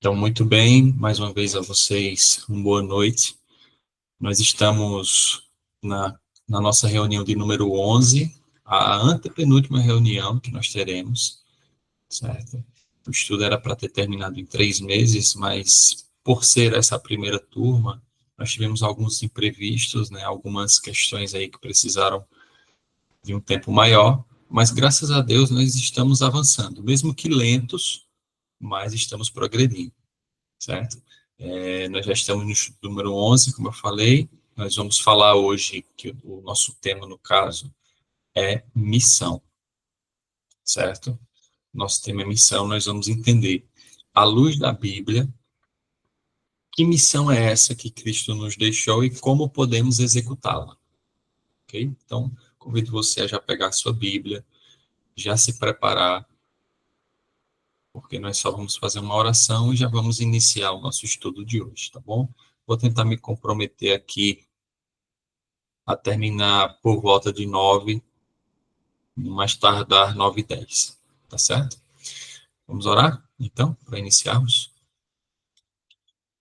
Então, muito bem, mais uma vez a vocês, uma boa noite. Nós estamos na nossa reunião de número 11, a antepenúltima reunião que nós teremos, certo? O estudo era para ter terminado em 3 meses, mas por ser essa primeira turma, nós tivemos alguns imprevistos, né? Algumas questões aí que precisaram de um tempo maior, mas graças a Deus nós estamos avançando, mesmo que lentos, mas estamos progredindo. Certo? Nós já estamos no estudo número 11, como eu falei. Nós vamos falar hoje que o nosso tema, no caso, é missão, certo? Nosso tema é missão. Nós vamos entender, à luz da Bíblia, que missão é essa que Cristo nos deixou e como podemos executá-la, ok? Então, convido você a já pegar a sua Bíblia, já se preparar, porque nós só vamos fazer uma oração e já vamos iniciar o nosso estudo de hoje, tá bom? Vou tentar me comprometer aqui a terminar por volta de 9, mais tardar 9h10, tá certo? Vamos orar, então, para iniciarmos?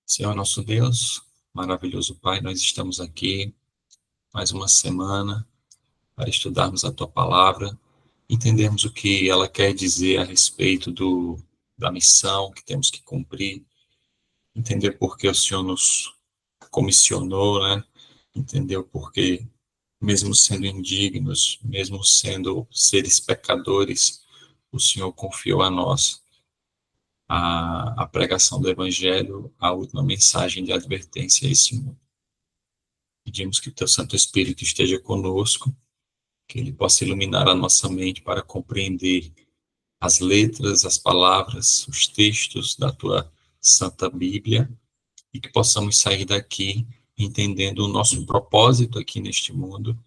Senhor nosso Deus, maravilhoso Pai, nós estamos aqui mais uma semana para estudarmos a Tua Palavra, entendermos o que ela quer dizer a respeito da missão que temos que cumprir, entender por que o Senhor nos comissionou, né? Entender o porquê, mesmo sendo indignos, mesmo sendo seres pecadores, o Senhor confiou a nós a pregação do Evangelho, a última mensagem de advertência a esse mundo. Pedimos que o Teu Santo Espírito esteja conosco, que Ele possa iluminar a nossa mente para compreender as letras, as palavras, os textos da Tua Santa Bíblia, e que possamos sair daqui entendendo o nosso propósito aqui neste mundo,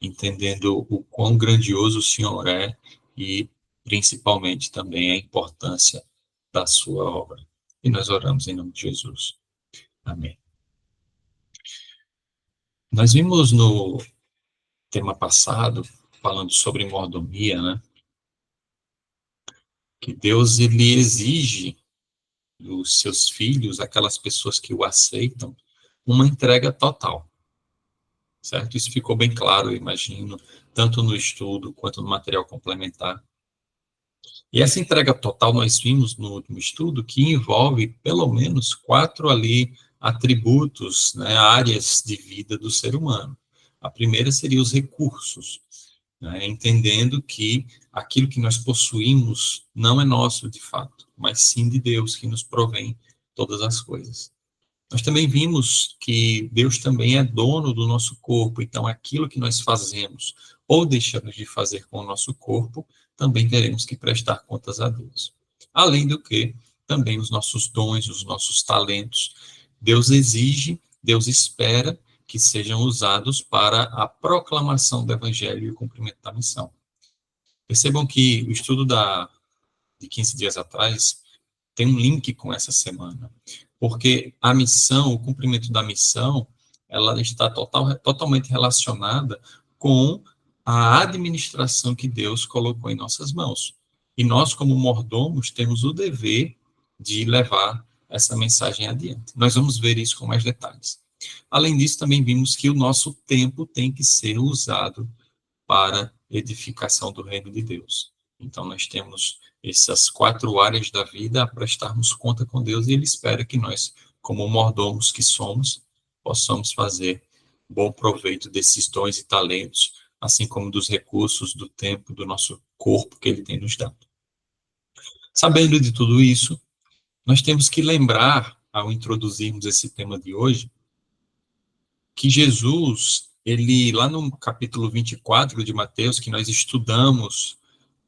entendendo o quão grandioso o Senhor é e, principalmente, também a importância da sua obra. E nós oramos em nome de Jesus. Amém. Nós vimos no tema passado, falando sobre mordomia, né? Que Deus, ele exige dos seus filhos, aquelas pessoas que o aceitam, uma entrega total. Certo? Isso ficou bem claro, eu imagino, tanto no estudo quanto no material complementar. E essa entrega total nós vimos no último estudo que envolve pelo menos 4 ali atributos, né, áreas de vida do ser humano. A primeira seria os recursos, né, entendendo que aquilo que nós possuímos não é nosso de fato, mas sim de Deus que nos provém todas as coisas. Nós também vimos que Deus também é dono do nosso corpo, então aquilo que nós fazemos ou deixamos de fazer com o nosso corpo, também teremos que prestar contas a Deus. Além do que, também os nossos dons, os nossos talentos, Deus exige, Deus espera que sejam usados para a proclamação do Evangelho e o cumprimento da missão. Percebam que o estudo de 15 dias atrás tem um link com essa semana, porque a missão, o cumprimento da missão, ela está totalmente relacionada com a administração que Deus colocou em nossas mãos. E nós, como mordomos, temos o dever de levar essa mensagem adiante. Nós vamos ver isso com mais detalhes. Além disso, também vimos que o nosso tempo tem que ser usado para edificação do reino de Deus. Então, nós temos essas 4 áreas da vida a prestarmos conta com Deus e Ele espera que nós, como mordomos que somos, possamos fazer bom proveito desses dons e talentos, assim como dos recursos, do tempo, do nosso corpo que Ele tem nos dado. Sabendo de tudo isso, nós temos que lembrar, ao introduzirmos esse tema de hoje, que Jesus, ele, lá no capítulo 24 de Mateus, que nós estudamos,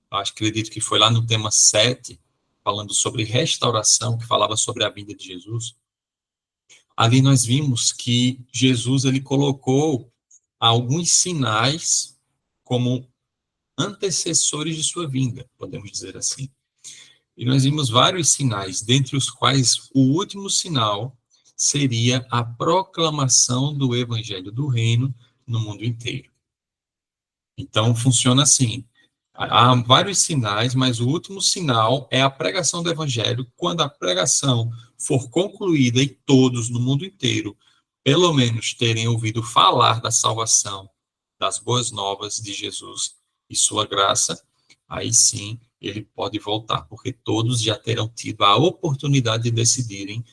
acredito que foi lá no tema 7, falando sobre restauração, que falava sobre a vinda de Jesus, ali nós vimos que Jesus, ele colocou alguns sinais como antecessores de sua vinda, podemos dizer assim. E nós vimos vários sinais, dentre os quais o último sinal seria a proclamação do evangelho do reino no mundo inteiro. Então, funciona assim, Há vários sinais, mas o último sinal é a pregação do evangelho. Quando a pregação for concluída e todos no mundo inteiro, pelo menos, terem ouvido falar da salvação, das boas novas de Jesus e sua graça, aí sim ele pode voltar, porque todos já terão tido a oportunidade de decidirem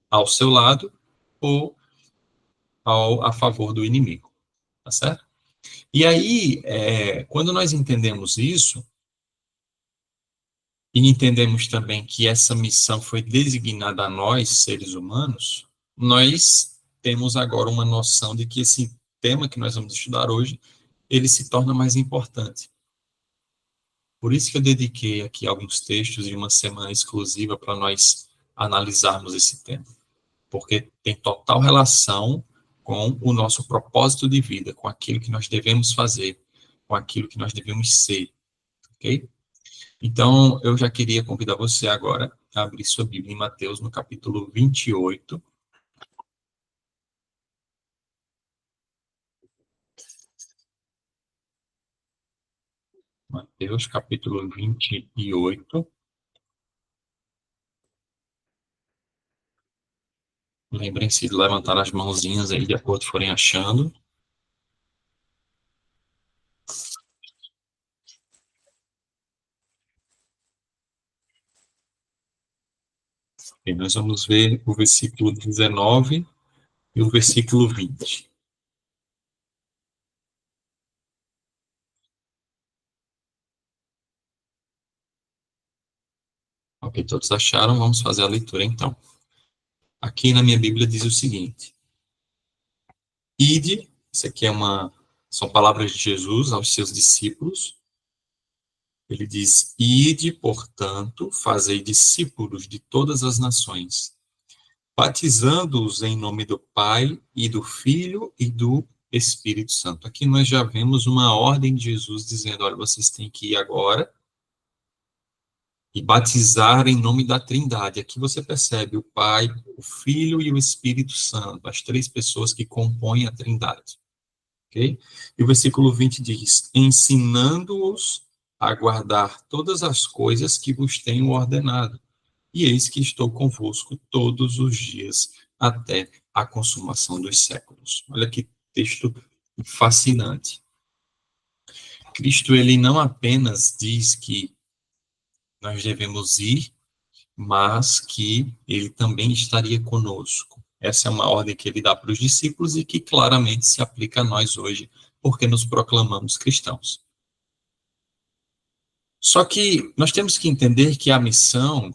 ao seu lado ou a favor do inimigo, tá certo? E aí, quando nós entendemos isso, e entendemos também que essa missão foi designada a nós, seres humanos, nós temos agora uma noção de que esse tema que nós vamos estudar hoje, ele se torna mais importante. Por isso que eu dediquei aqui alguns textos e uma semana exclusiva para nós analisarmos esse tema, porque tem total relação com o nosso propósito de vida, com aquilo que nós devemos fazer, com aquilo que nós devemos ser, ok? Então, eu já queria convidar você agora a abrir sua Bíblia em Mateus, no capítulo 28. Mateus, capítulo 28. Lembrem-se de levantar as mãozinhas aí, de acordo que forem achando. E nós vamos ver o versículo 19 e o versículo 20. Ok, todos acharam? Vamos fazer a leitura então. Aqui na minha Bíblia diz o seguinte: Ide, isso aqui são palavras de Jesus aos seus discípulos. Ele diz: Ide, portanto, fazei discípulos de todas as nações, batizando-os em nome do Pai e do Filho e do Espírito Santo. Aqui nós já vemos uma ordem de Jesus dizendo: olha, vocês têm que ir agora e batizar em nome da Trindade. Aqui você percebe o Pai, o Filho e o Espírito Santo, as três pessoas que compõem a Trindade. Okay? E o versículo 20 diz: ensinando-os a guardar todas as coisas que vos tenho ordenado. E eis que estou convosco todos os dias, até a consumação dos séculos. Olha que texto fascinante. Cristo, ele não apenas diz que nós devemos ir, mas que ele também estaria conosco. Essa é uma ordem que ele dá para os discípulos e que claramente se aplica a nós hoje, porque nos proclamamos cristãos. Só que nós temos que entender que a missão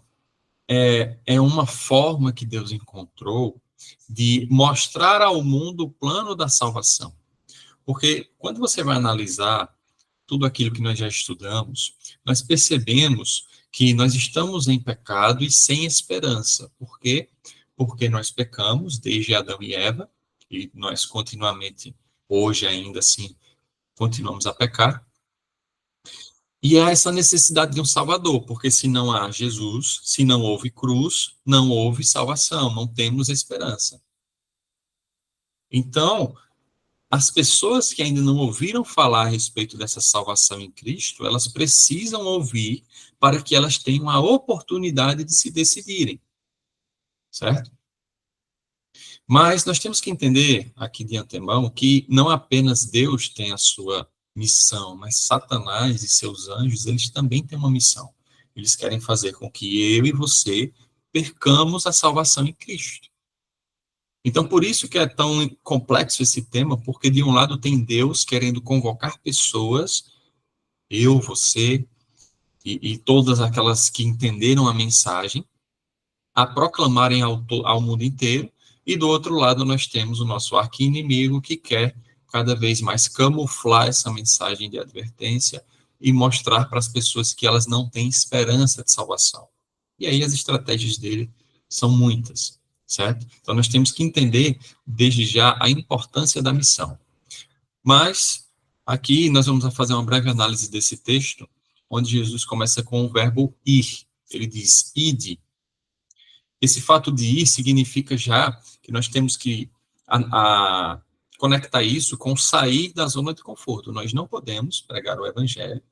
é uma forma que Deus encontrou de mostrar ao mundo o plano da salvação. Porque quando você vai analisar tudo aquilo que nós já estudamos, nós percebemos que nós estamos em pecado e sem esperança. Por quê? Porque nós pecamos desde Adão e Eva, e nós continuamente, hoje ainda assim, continuamos a pecar. E há essa necessidade de um Salvador, porque se não há Jesus, se não houve cruz, não houve salvação, não temos esperança. Então, as pessoas que ainda não ouviram falar a respeito dessa salvação em Cristo, elas precisam ouvir para que elas tenham a oportunidade de se decidirem, certo? Mas nós temos que entender aqui de antemão que não apenas Deus tem a sua missão, mas Satanás e seus anjos, eles também têm uma missão. Eles querem fazer com que eu e você percamos a salvação em Cristo. Então, por isso que é tão complexo esse tema, porque de um lado tem Deus querendo convocar pessoas, eu, você e todas aquelas que entenderam a mensagem, a proclamarem ao mundo inteiro, e do outro lado nós temos o nosso arqui-inimigo que quer cada vez mais camuflar essa mensagem de advertência e mostrar para as pessoas que elas não têm esperança de salvação. E aí as estratégias dele são muitas, certo? Então nós temos que entender desde já a importância da missão. Mas aqui nós vamos fazer uma breve análise desse texto, onde Jesus começa com o verbo ir. Ele diz: ide. Esse fato de ir significa já que nós temos que conectar isso com sair da zona de conforto. Nós não podemos pregar o evangelho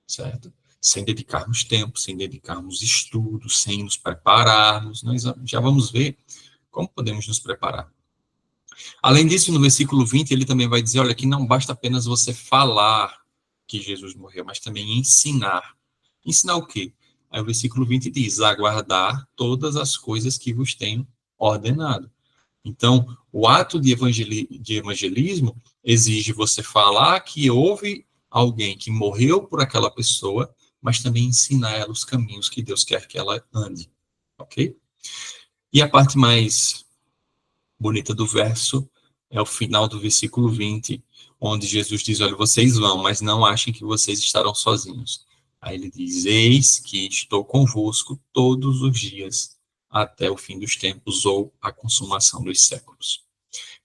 certo? Sem dedicarmos tempo, sem dedicarmos estudo, sem nos prepararmos. Nós já vamos ver como podemos nos preparar. Além disso, no versículo 20, ele também vai dizer, olha, que não basta apenas você falar que Jesus morreu, mas também ensinar. Ensinar o quê? Aí o versículo 20 diz, aguardar todas as coisas que vos tenho ordenado. Então, o ato de evangelismo exige você falar que houve alguém que morreu por aquela pessoa, mas também ensinar ela os caminhos que Deus quer que ela ande, ok? E a parte mais bonita do verso é o final do versículo 20, onde Jesus diz, olha, vocês vão, mas não achem que vocês estarão sozinhos. Aí ele diz, eis que estou convosco todos os dias, até o fim dos tempos, ou a consumação dos séculos.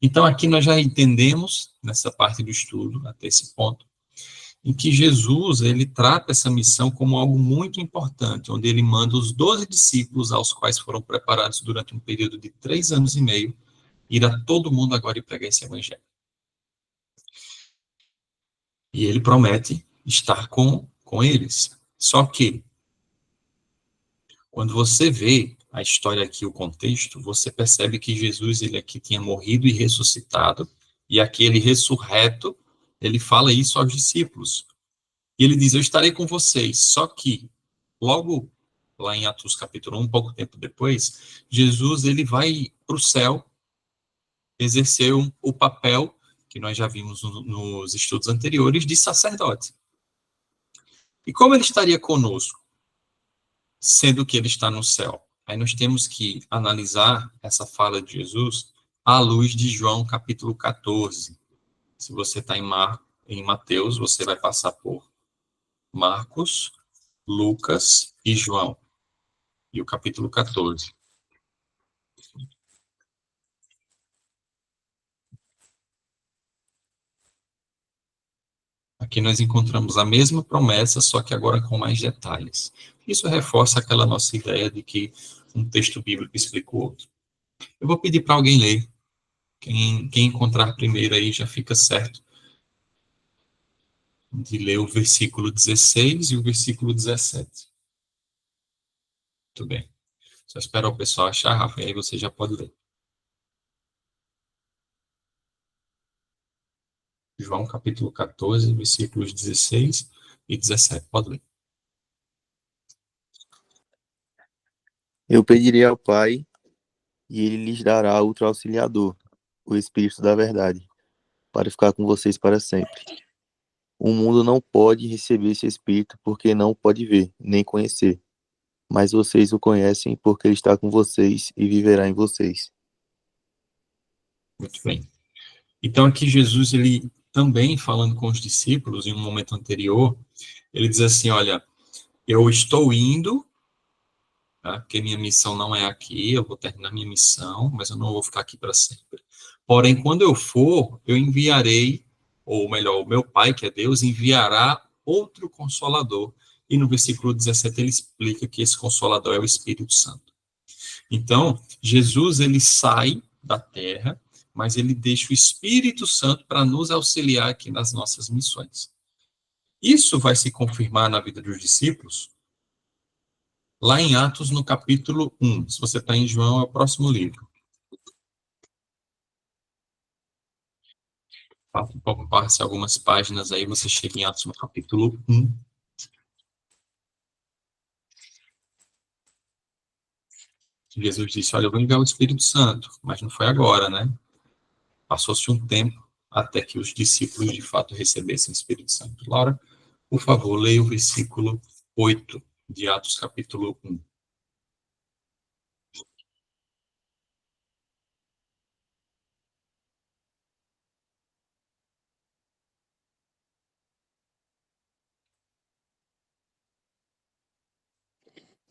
Então, aqui nós já entendemos, nessa parte do estudo, até esse ponto, em que Jesus, ele trata essa missão como algo muito importante, onde ele manda os 12 discípulos, aos quais foram preparados durante um período de 3 anos e meio, ir a todo mundo agora e pregar esse evangelho. E ele promete estar com eles. Só que, quando você vê a história aqui, o contexto, você percebe que Jesus, ele aqui tinha morrido e ressuscitado, e aquele ressurreto, ele fala isso aos discípulos. E ele diz, eu estarei com vocês. Só que, logo lá em Atos capítulo 1, pouco tempo depois, Jesus, ele vai para o céu exercer o papel que nós já vimos nos estudos anteriores, de sacerdote. E como ele estaria conosco, sendo que ele está no céu? Aí nós temos que analisar essa fala de Jesus à luz de João capítulo 14. Se você está em Mateus, você vai passar por Marcos, Lucas e João. E o capítulo 14. Aqui nós encontramos a mesma promessa, só que agora com mais detalhes. Isso reforça aquela nossa ideia de que um texto bíblico explica o outro. Eu vou pedir para alguém ler. Quem encontrar primeiro aí já fica certo de ler o versículo 16 e o versículo 17. Muito bem. Só esperar o pessoal achar, Rafa, e aí você já pode ler. João capítulo 14, versículos 16 e 17. Pode ler. Eu pedirei ao Pai, e ele lhes dará outro auxiliador, o Espírito da Verdade, para ficar com vocês para sempre. O mundo não pode receber esse Espírito porque não pode ver, nem conhecer. Mas vocês o conhecem porque ele está com vocês e viverá em vocês. Muito bem. Então aqui Jesus, ele também falando com os discípulos em um momento anterior, ele diz assim, olha, eu estou indo, tá? Porque minha missão não é aqui, eu vou terminar minha missão, mas eu não vou ficar aqui para sempre. Porém, quando eu for, eu enviarei, ou melhor, o meu Pai, que é Deus, enviará outro Consolador. E no versículo 17 ele explica que esse Consolador é o Espírito Santo. Então, Jesus, ele sai da terra, mas ele deixa o Espírito Santo para nos auxiliar aqui nas nossas missões. Isso vai se confirmar na vida dos discípulos, lá em Atos, no capítulo 1. Se você está em João, é o próximo livro. Falta um pouco, passe algumas páginas aí, você chega em Atos, no capítulo 1. Jesus disse, olha, eu vou enviar o Espírito Santo, mas não foi agora, né? Passou-se um tempo até que os discípulos, de fato, recebessem o Espírito Santo. Laura, por favor, leia o versículo 8 de Atos, capítulo 1.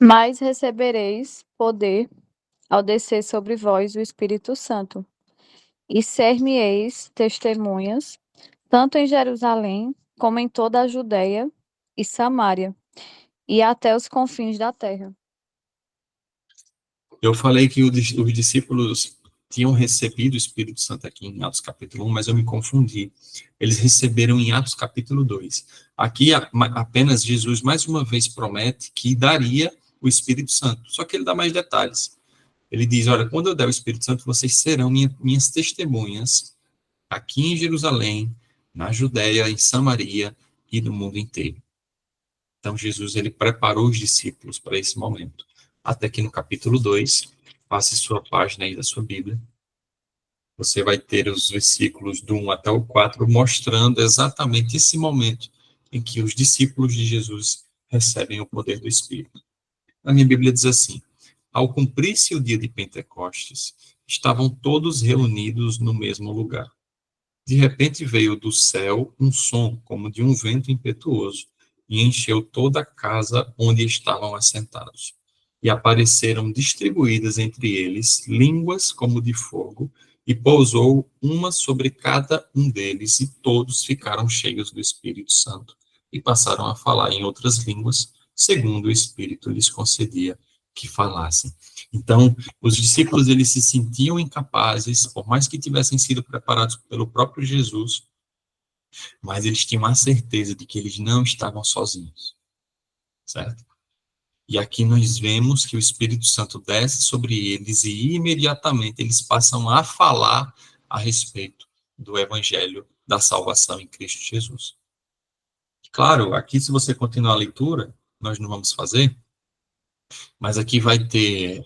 Mas recebereis poder ao descer sobre vós o Espírito Santo, e ser-me-eis testemunhas, tanto em Jerusalém, como em toda a Judéia e Samária, e até os confins da terra. Eu falei que os discípulos tinham recebido o Espírito Santo aqui em Atos capítulo 1, mas eu me confundi. Eles receberam em Atos capítulo 2. Aqui apenas Jesus mais uma vez promete que daria o Espírito Santo, só que ele dá mais detalhes. Ele diz, olha, quando eu der o Espírito Santo, vocês serão minhas testemunhas aqui em Jerusalém, na Judéia, em Samaria e no mundo inteiro. Então, Jesus, ele preparou os discípulos para esse momento. Até que no capítulo 2, passe sua página aí da sua Bíblia, você vai ter os versículos do 1 até o 4, mostrando exatamente esse momento em que os discípulos de Jesus recebem o poder do Espírito. A minha Bíblia diz assim, ao cumprir-se o dia de Pentecostes, estavam todos reunidos no mesmo lugar. De repente veio do céu um som, como de um vento impetuoso, e encheu toda a casa onde estavam assentados. E apareceram distribuídas entre eles línguas como de fogo, e pousou uma sobre cada um deles, e todos ficaram cheios do Espírito Santo, e passaram a falar em outras línguas, segundo o Espírito lhes concedia que falassem. Então, os discípulos, eles se sentiam incapazes, por mais que tivessem sido preparados pelo próprio Jesus, mas eles tinham a certeza de que eles não estavam sozinhos, certo? E aqui nós vemos que o Espírito Santo desce sobre eles e imediatamente eles passam a falar a respeito do Evangelho da salvação em Cristo Jesus. Claro, aqui se você continuar a leitura, nós não vamos fazer, mas aqui vai ter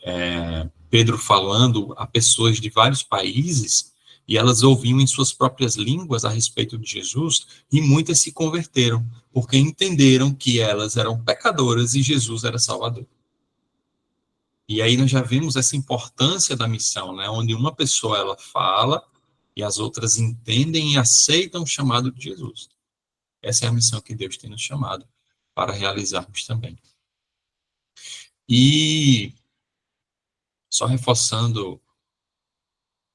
Pedro falando a pessoas de vários países, e elas ouviam em suas próprias línguas a respeito de Jesus, e muitas se converteram, porque entenderam que elas eram pecadoras e Jesus era Salvador. E aí nós já vemos essa importância da missão, né? Onde uma pessoa ela fala, e as outras entendem e aceitam o chamado de Jesus. Essa é a missão que Deus tem nos chamado para realizarmos também. E só reforçando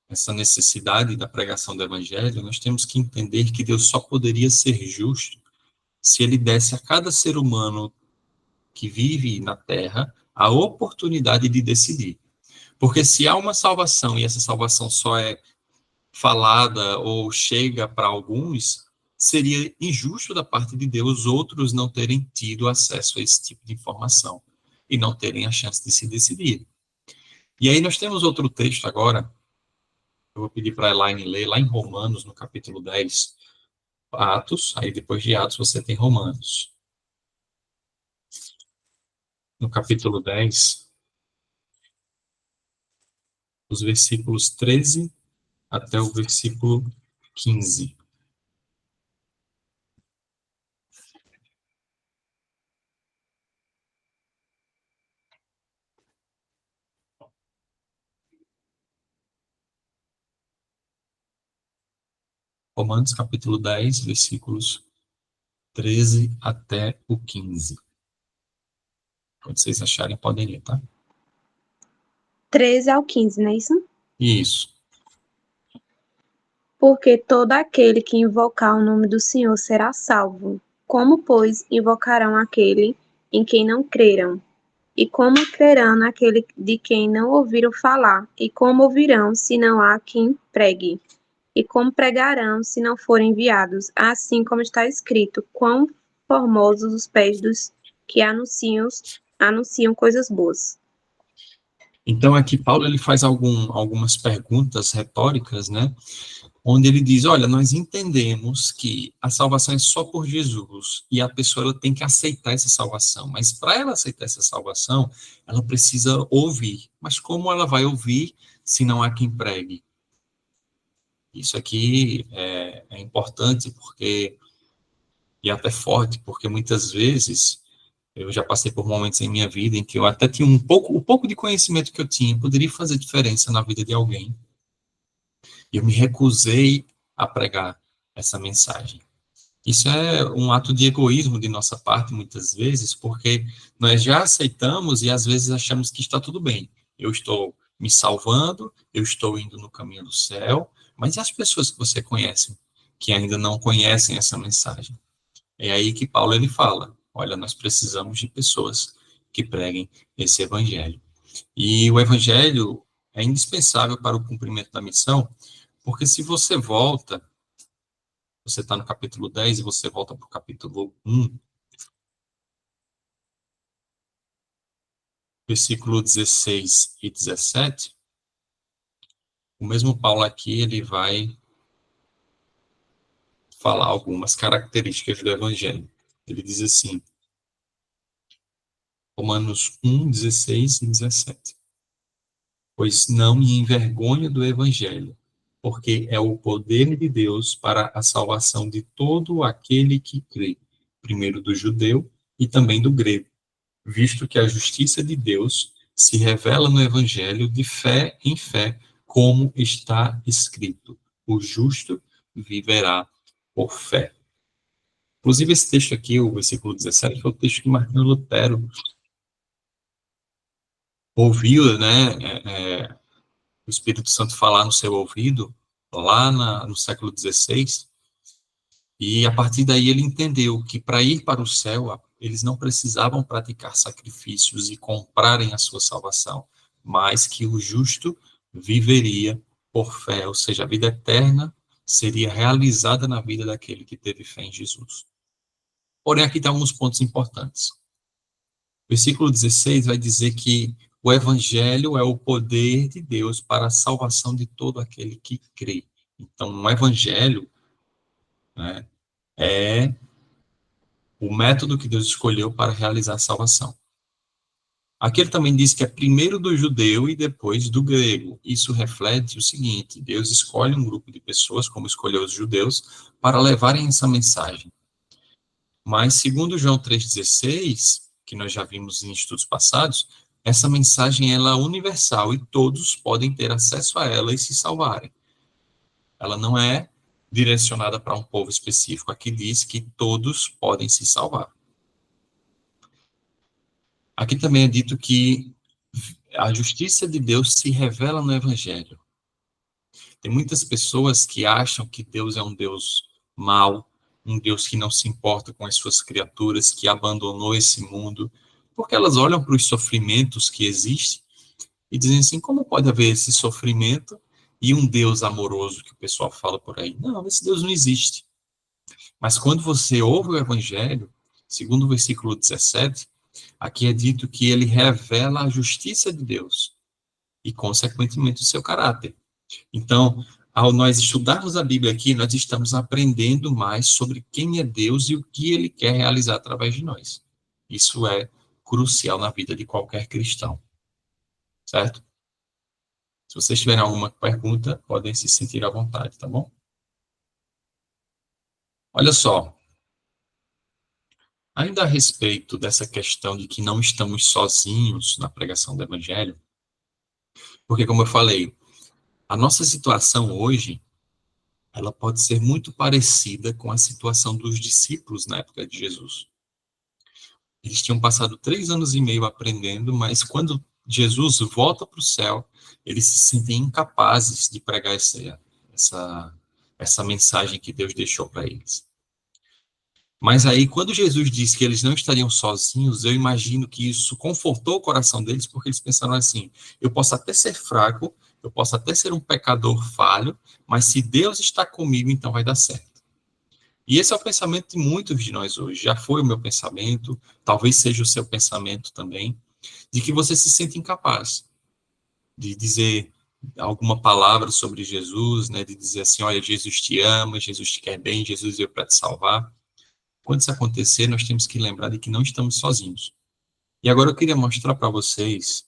essa necessidade da pregação do Evangelho, nós temos que entender que Deus só poderia ser justo se ele desse a cada ser humano que vive na Terra a oportunidade de decidir. Porque se há uma salvação e essa salvação só é falada ou chega para alguns, seria injusto da parte de Deus outros não terem tido acesso a esse tipo de informação e não terem a chance de se decidir. E aí nós temos outro texto agora, eu vou pedir para a Elaine ler, lá em Romanos, no capítulo 10, Atos, aí depois de Atos você tem Romanos. No capítulo 10, os versículos 13 até o versículo 15. Romanos, capítulo 10, versículos 13 até o 15. Quando vocês acharem, podem ler, tá? 13 ao 15, não é isso? Isso. Porque todo aquele que invocar o nome do Senhor será salvo. Como, pois, invocarão aquele em quem não creram? E como crerão naquele de quem não ouviram falar? E como ouvirão, se não há quem pregue? E como pregarão, se não forem enviados? Assim como está escrito, quão formosos os pés dos que anunciam coisas boas. Então, aqui Paulo ele faz algumas perguntas retóricas, né? Onde ele diz, olha, nós entendemos que a salvação é só por Jesus, e a pessoa ela tem que aceitar essa salvação, mas para ela aceitar essa salvação, ela precisa ouvir. Mas como ela vai ouvir se não há quem pregue? Isso aqui é importante, porque, e até forte, porque muitas vezes eu já passei por momentos em minha vida em que eu até tinha o pouco de conhecimento que eu tinha poderia fazer diferença na vida de alguém. E eu me recusei a pregar essa mensagem. Isso é um ato de egoísmo de nossa parte, muitas vezes, porque nós já aceitamos e às vezes achamos que está tudo bem. Eu estou me salvando, eu estou indo no caminho do céu, mas e as pessoas que você conhece, que ainda não conhecem essa mensagem? É aí que Paulo ele fala, olha, nós precisamos de pessoas que preguem esse evangelho. E o evangelho é indispensável para o cumprimento da missão, porque se você volta, você está no capítulo 10 e você volta para o capítulo 1, versículo 16 e 17, o mesmo Paulo aqui, ele vai falar algumas características do evangelho. Ele diz assim, Romanos 1, 16 e 17. Pois não me envergonho do evangelho, porque é o poder de Deus para a salvação de todo aquele que crê, primeiro do judeu e também do grego, visto que a justiça de Deus se revela no evangelho de fé em fé, como está escrito: o justo viverá por fé. Inclusive, esse texto aqui, o versículo 17, foi o texto que Martinho Lutero ouviu, né, o Espírito Santo falar no seu ouvido, lá no século XVI, e a partir daí ele entendeu que para ir para o céu, eles não precisavam praticar sacrifícios e comprarem a sua salvação, mas que o justo viveria por fé, ou seja, a vida eterna seria realizada na vida daquele que teve fé em Jesus. Porém, aqui tem alguns pontos importantes. O versículo 16 vai dizer que o evangelho é o poder de Deus para a salvação de todo aquele que crê. Então, o evangelho, né, é o método que Deus escolheu para realizar a salvação. Aqui ele também diz que é primeiro do judeu e depois do grego. Isso reflete o seguinte: Deus escolhe um grupo de pessoas, como escolheu os judeus, para levarem essa mensagem. Mas, segundo João 3,16, que nós já vimos em estudos passados, essa mensagem ela é universal e todos podem ter acesso a ela e se salvarem. Ela não é direcionada para um povo específico. Aqui diz que todos podem se salvar. Aqui também é dito que a justiça de Deus se revela no Evangelho. Tem muitas pessoas que acham que Deus é um Deus mau, um Deus que não se importa com as suas criaturas, que abandonou esse mundo, porque elas olham para os sofrimentos que existem e dizem assim, como pode haver esse sofrimento e um Deus amoroso que o pessoal fala por aí? Não, esse Deus não existe. Mas quando você ouve o Evangelho, segundo o versículo 17, aqui é dito que ele revela a justiça de Deus e, consequentemente, o seu caráter. Então, ao nós estudarmos a Bíblia aqui, nós estamos aprendendo mais sobre quem é Deus e o que ele quer realizar através de nós. Isso é crucial na vida de qualquer cristão. Certo? Se vocês tiverem alguma pergunta, podem se sentir à vontade, tá bom? Olha só, ainda a respeito dessa questão de que não estamos sozinhos na pregação do Evangelho, porque, como eu falei, a nossa situação hoje, ela pode ser muito parecida com a situação dos discípulos na época de Jesus. Eles tinham passado 3 anos e meio aprendendo, mas quando Jesus volta para o céu, eles se sentem incapazes de pregar essa mensagem que Deus deixou para eles. Mas aí, quando Jesus disse que eles não estariam sozinhos, eu imagino que isso confortou o coração deles, porque eles pensaram assim, eu posso até ser fraco, eu posso até ser um pecador falho, mas se Deus está comigo, então vai dar certo. E esse é o pensamento de muitos de nós hoje. Já foi o meu pensamento, talvez seja o seu pensamento também, de que você se sente incapaz de dizer alguma palavra sobre Jesus, né, de dizer assim, olha, Jesus te ama, Jesus te quer bem, Jesus veio para te salvar. Quando isso acontecer, nós temos que lembrar de que não estamos sozinhos. E agora eu queria mostrar para vocês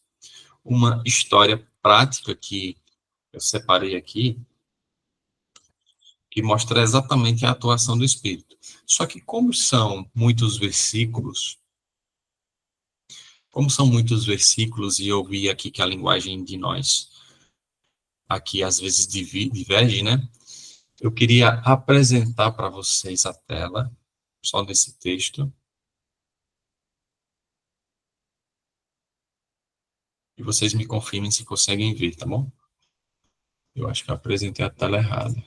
uma história prática que eu separei aqui, que mostra exatamente a atuação do Espírito. Só que como são muitos versículos, e eu vi aqui que a linguagem de nós aqui às vezes diverge, né? Eu queria apresentar para vocês a tela, só desse texto, e vocês me confirmem se conseguem ver, tá bom? Eu acho que eu apresentei a tela errada.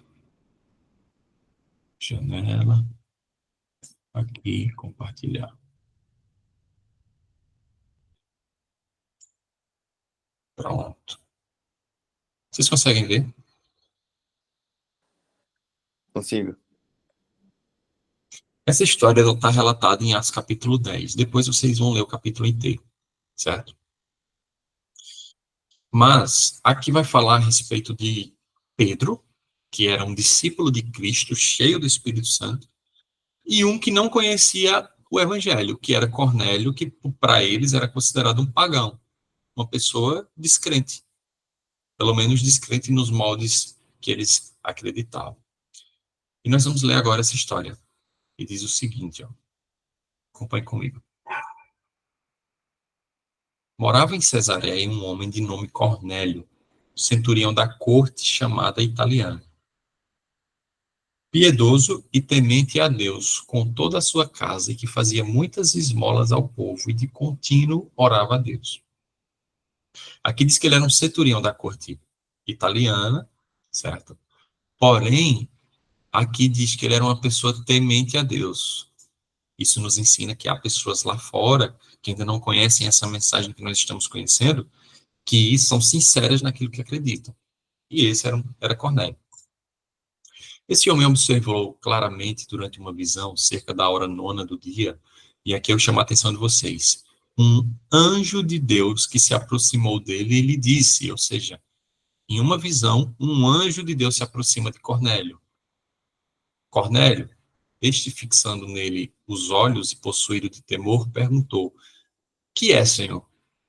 Janela, aqui, compartilhar. Pronto. Vocês conseguem ver? Consigo. Essa história está relatada em Atos capítulo 10. Depois vocês vão ler o capítulo inteiro, certo? Mas aqui vai falar a respeito de Pedro, que era um discípulo de Cristo, cheio do Espírito Santo, e um que não conhecia o Evangelho, que era Cornélio, que para eles era considerado um pagão, uma pessoa descrente, pelo menos descrente nos moldes que eles acreditavam. E nós vamos ler agora essa história, que diz o seguinte, ó. Acompanhe comigo. Morava em Cesareia um homem de nome Cornélio, centurião da corte chamada italiana. Piedoso e temente a Deus com toda a sua casa, e que fazia muitas esmolas ao povo e de contínuo orava a Deus. Aqui diz que ele era um centurião da corte italiana, certo? Porém, aqui diz que ele era uma pessoa temente a Deus. Isso nos ensina que há pessoas lá fora que ainda não conhecem essa mensagem que nós estamos conhecendo, que são sinceras naquilo que acreditam. E esse era Cornélio. Esse homem observou claramente durante uma visão, cerca da hora 9ª do dia, e aqui eu chamo a atenção de vocês, um anjo de Deus que se aproximou dele e lhe disse, ou seja, em uma visão, um anjo de Deus se aproxima de Cornélio. Cornélio, este fixando nele os olhos e possuído de temor, perguntou, que é, Senhor?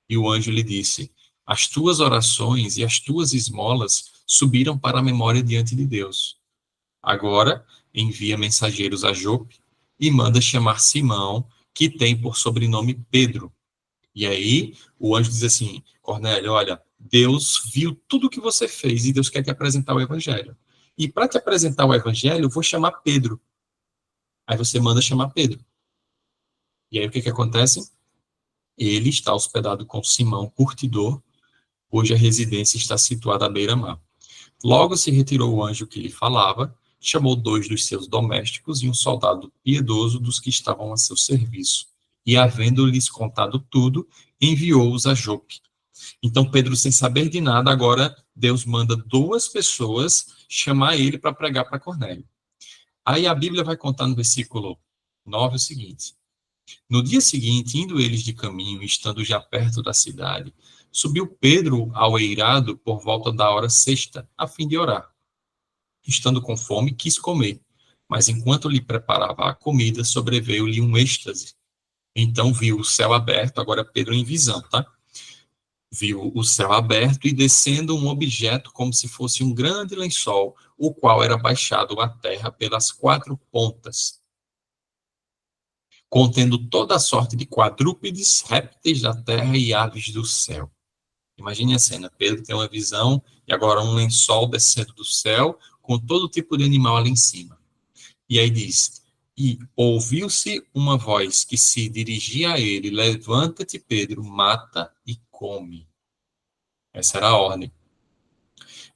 E o anjo lhe disse, as tuas orações e as tuas esmolas subiram para a memória diante de Deus. Agora, envia mensageiros a Jope e manda chamar Simão, que tem por sobrenome Pedro. E aí, o anjo diz assim, Cornélio, olha, Deus viu tudo o que você fez e Deus quer te apresentar o evangelho. E para te apresentar o evangelho, eu vou chamar Pedro. Aí você manda chamar Pedro. E aí o que acontece? Ele está hospedado com Simão, curtidor, cuja residência está situada à beira-mar. Logo se retirou o anjo que lhe falava, chamou 2 dos seus domésticos e um soldado piedoso dos que estavam a seu serviço, e, havendo-lhes contado tudo, enviou-os a Jope. Então, Pedro, sem saber de nada, agora Deus manda 2 pessoas chamar ele para pregar para Cornélio. Aí a Bíblia vai contar no versículo 9 o seguinte, no dia seguinte, indo eles de caminho, estando já perto da cidade, subiu Pedro ao eirado por volta da hora 6ª, a fim de orar. Estando com fome, quis comer, mas enquanto lhe preparava a comida, sobreveio-lhe um êxtase. Então viu o céu aberto, agora Pedro em visão, tá? Viu o céu aberto e descendo um objeto como se fosse um grande lençol, o qual era baixado à terra pelas 4 pontas, contendo toda a sorte de quadrúpedes, répteis da terra e aves do céu. Imagine a cena, Pedro tem uma visão e agora um lençol descendo do céu com todo tipo de animal ali em cima. E aí diz, e ouviu-se uma voz que se dirigia a ele, levanta-te, Pedro, mata e come. Essa era a ordem.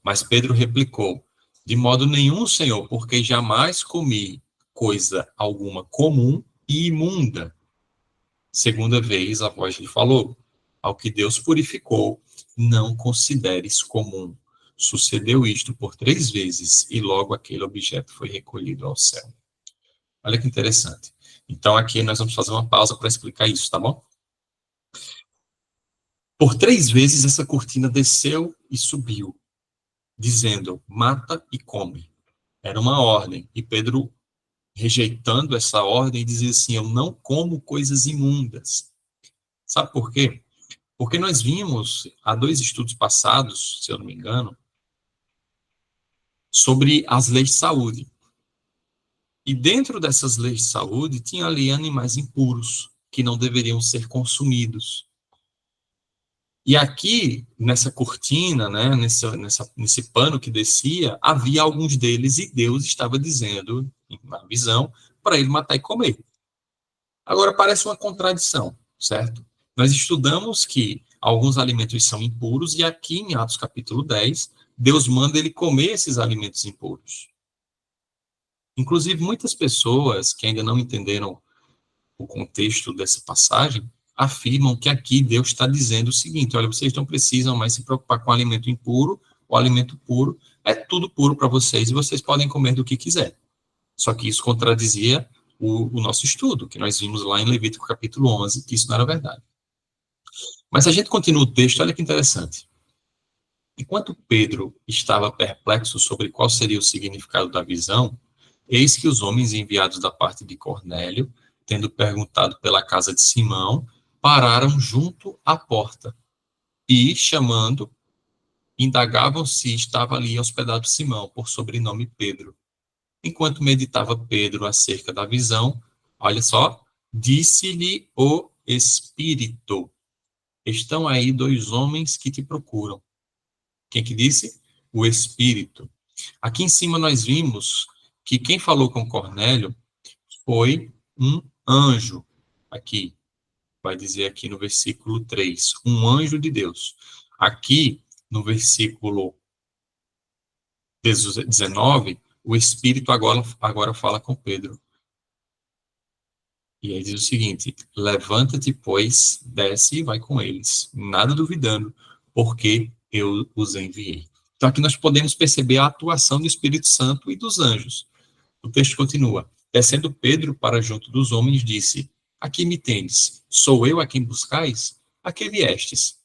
Mas Pedro replicou, de modo nenhum, Senhor, porque jamais comi coisa alguma comum e imunda. Segunda vez a voz lhe falou, ao que Deus purificou, não consideres comum. Sucedeu isto por 3 vezes, e logo aquele objeto foi recolhido ao céu. Olha que interessante. Então, aqui nós vamos fazer uma pausa para explicar isso, tá bom? Por 3 vezes, essa cortina desceu e subiu, dizendo, mata e come. Era uma ordem. E Pedro, rejeitando essa ordem, dizia assim, eu não como coisas imundas. Sabe por quê? Porque nós vimos, há 2 estudos passados, se eu não me engano, sobre as leis de saúde. E dentro dessas leis de saúde, tinha ali animais impuros, que não deveriam ser consumidos. E aqui, nessa cortina, né, nesse pano que descia, havia alguns deles, e Deus estava dizendo, na visão, para ele matar e comer. Agora, parece uma contradição, certo? Nós estudamos que alguns alimentos são impuros, e aqui em Atos capítulo 10, Deus manda ele comer esses alimentos impuros. Inclusive, muitas pessoas que ainda não entenderam o contexto dessa passagem, afirmam que aqui Deus está dizendo o seguinte, olha, vocês não precisam mais se preocupar com alimento impuro, o alimento puro, é tudo puro para vocês e vocês podem comer do que quiser. Só que isso contradizia o nosso estudo, que nós vimos lá em Levítico capítulo 11, que isso não era verdade. Mas a gente continua o texto, olha que interessante. Enquanto Pedro estava perplexo sobre qual seria o significado da visão, eis que os homens enviados da parte de Cornélio, tendo perguntado pela casa de Simão, pararam junto à porta e, chamando, indagavam se estava ali hospedado Simão, por sobrenome Pedro. Enquanto meditava Pedro acerca da visão, olha só, disse-lhe o Espírito: estão aí 2 homens que te procuram. Quem que disse? O Espírito. Aqui em cima nós vimos que quem falou com Cornélio foi um anjo. Aqui, vai dizer aqui no versículo 3, um anjo de Deus. Aqui, no versículo 19, o Espírito agora fala com Pedro. E aí diz o seguinte: levanta-te, pois, desce e vai com eles, nada duvidando, porque eu os enviei. Então aqui nós podemos perceber a atuação do Espírito Santo e dos anjos. O texto continua: descendo Pedro para junto dos homens, disse: aqui me tendes, sou eu a quem buscais? A que viestes?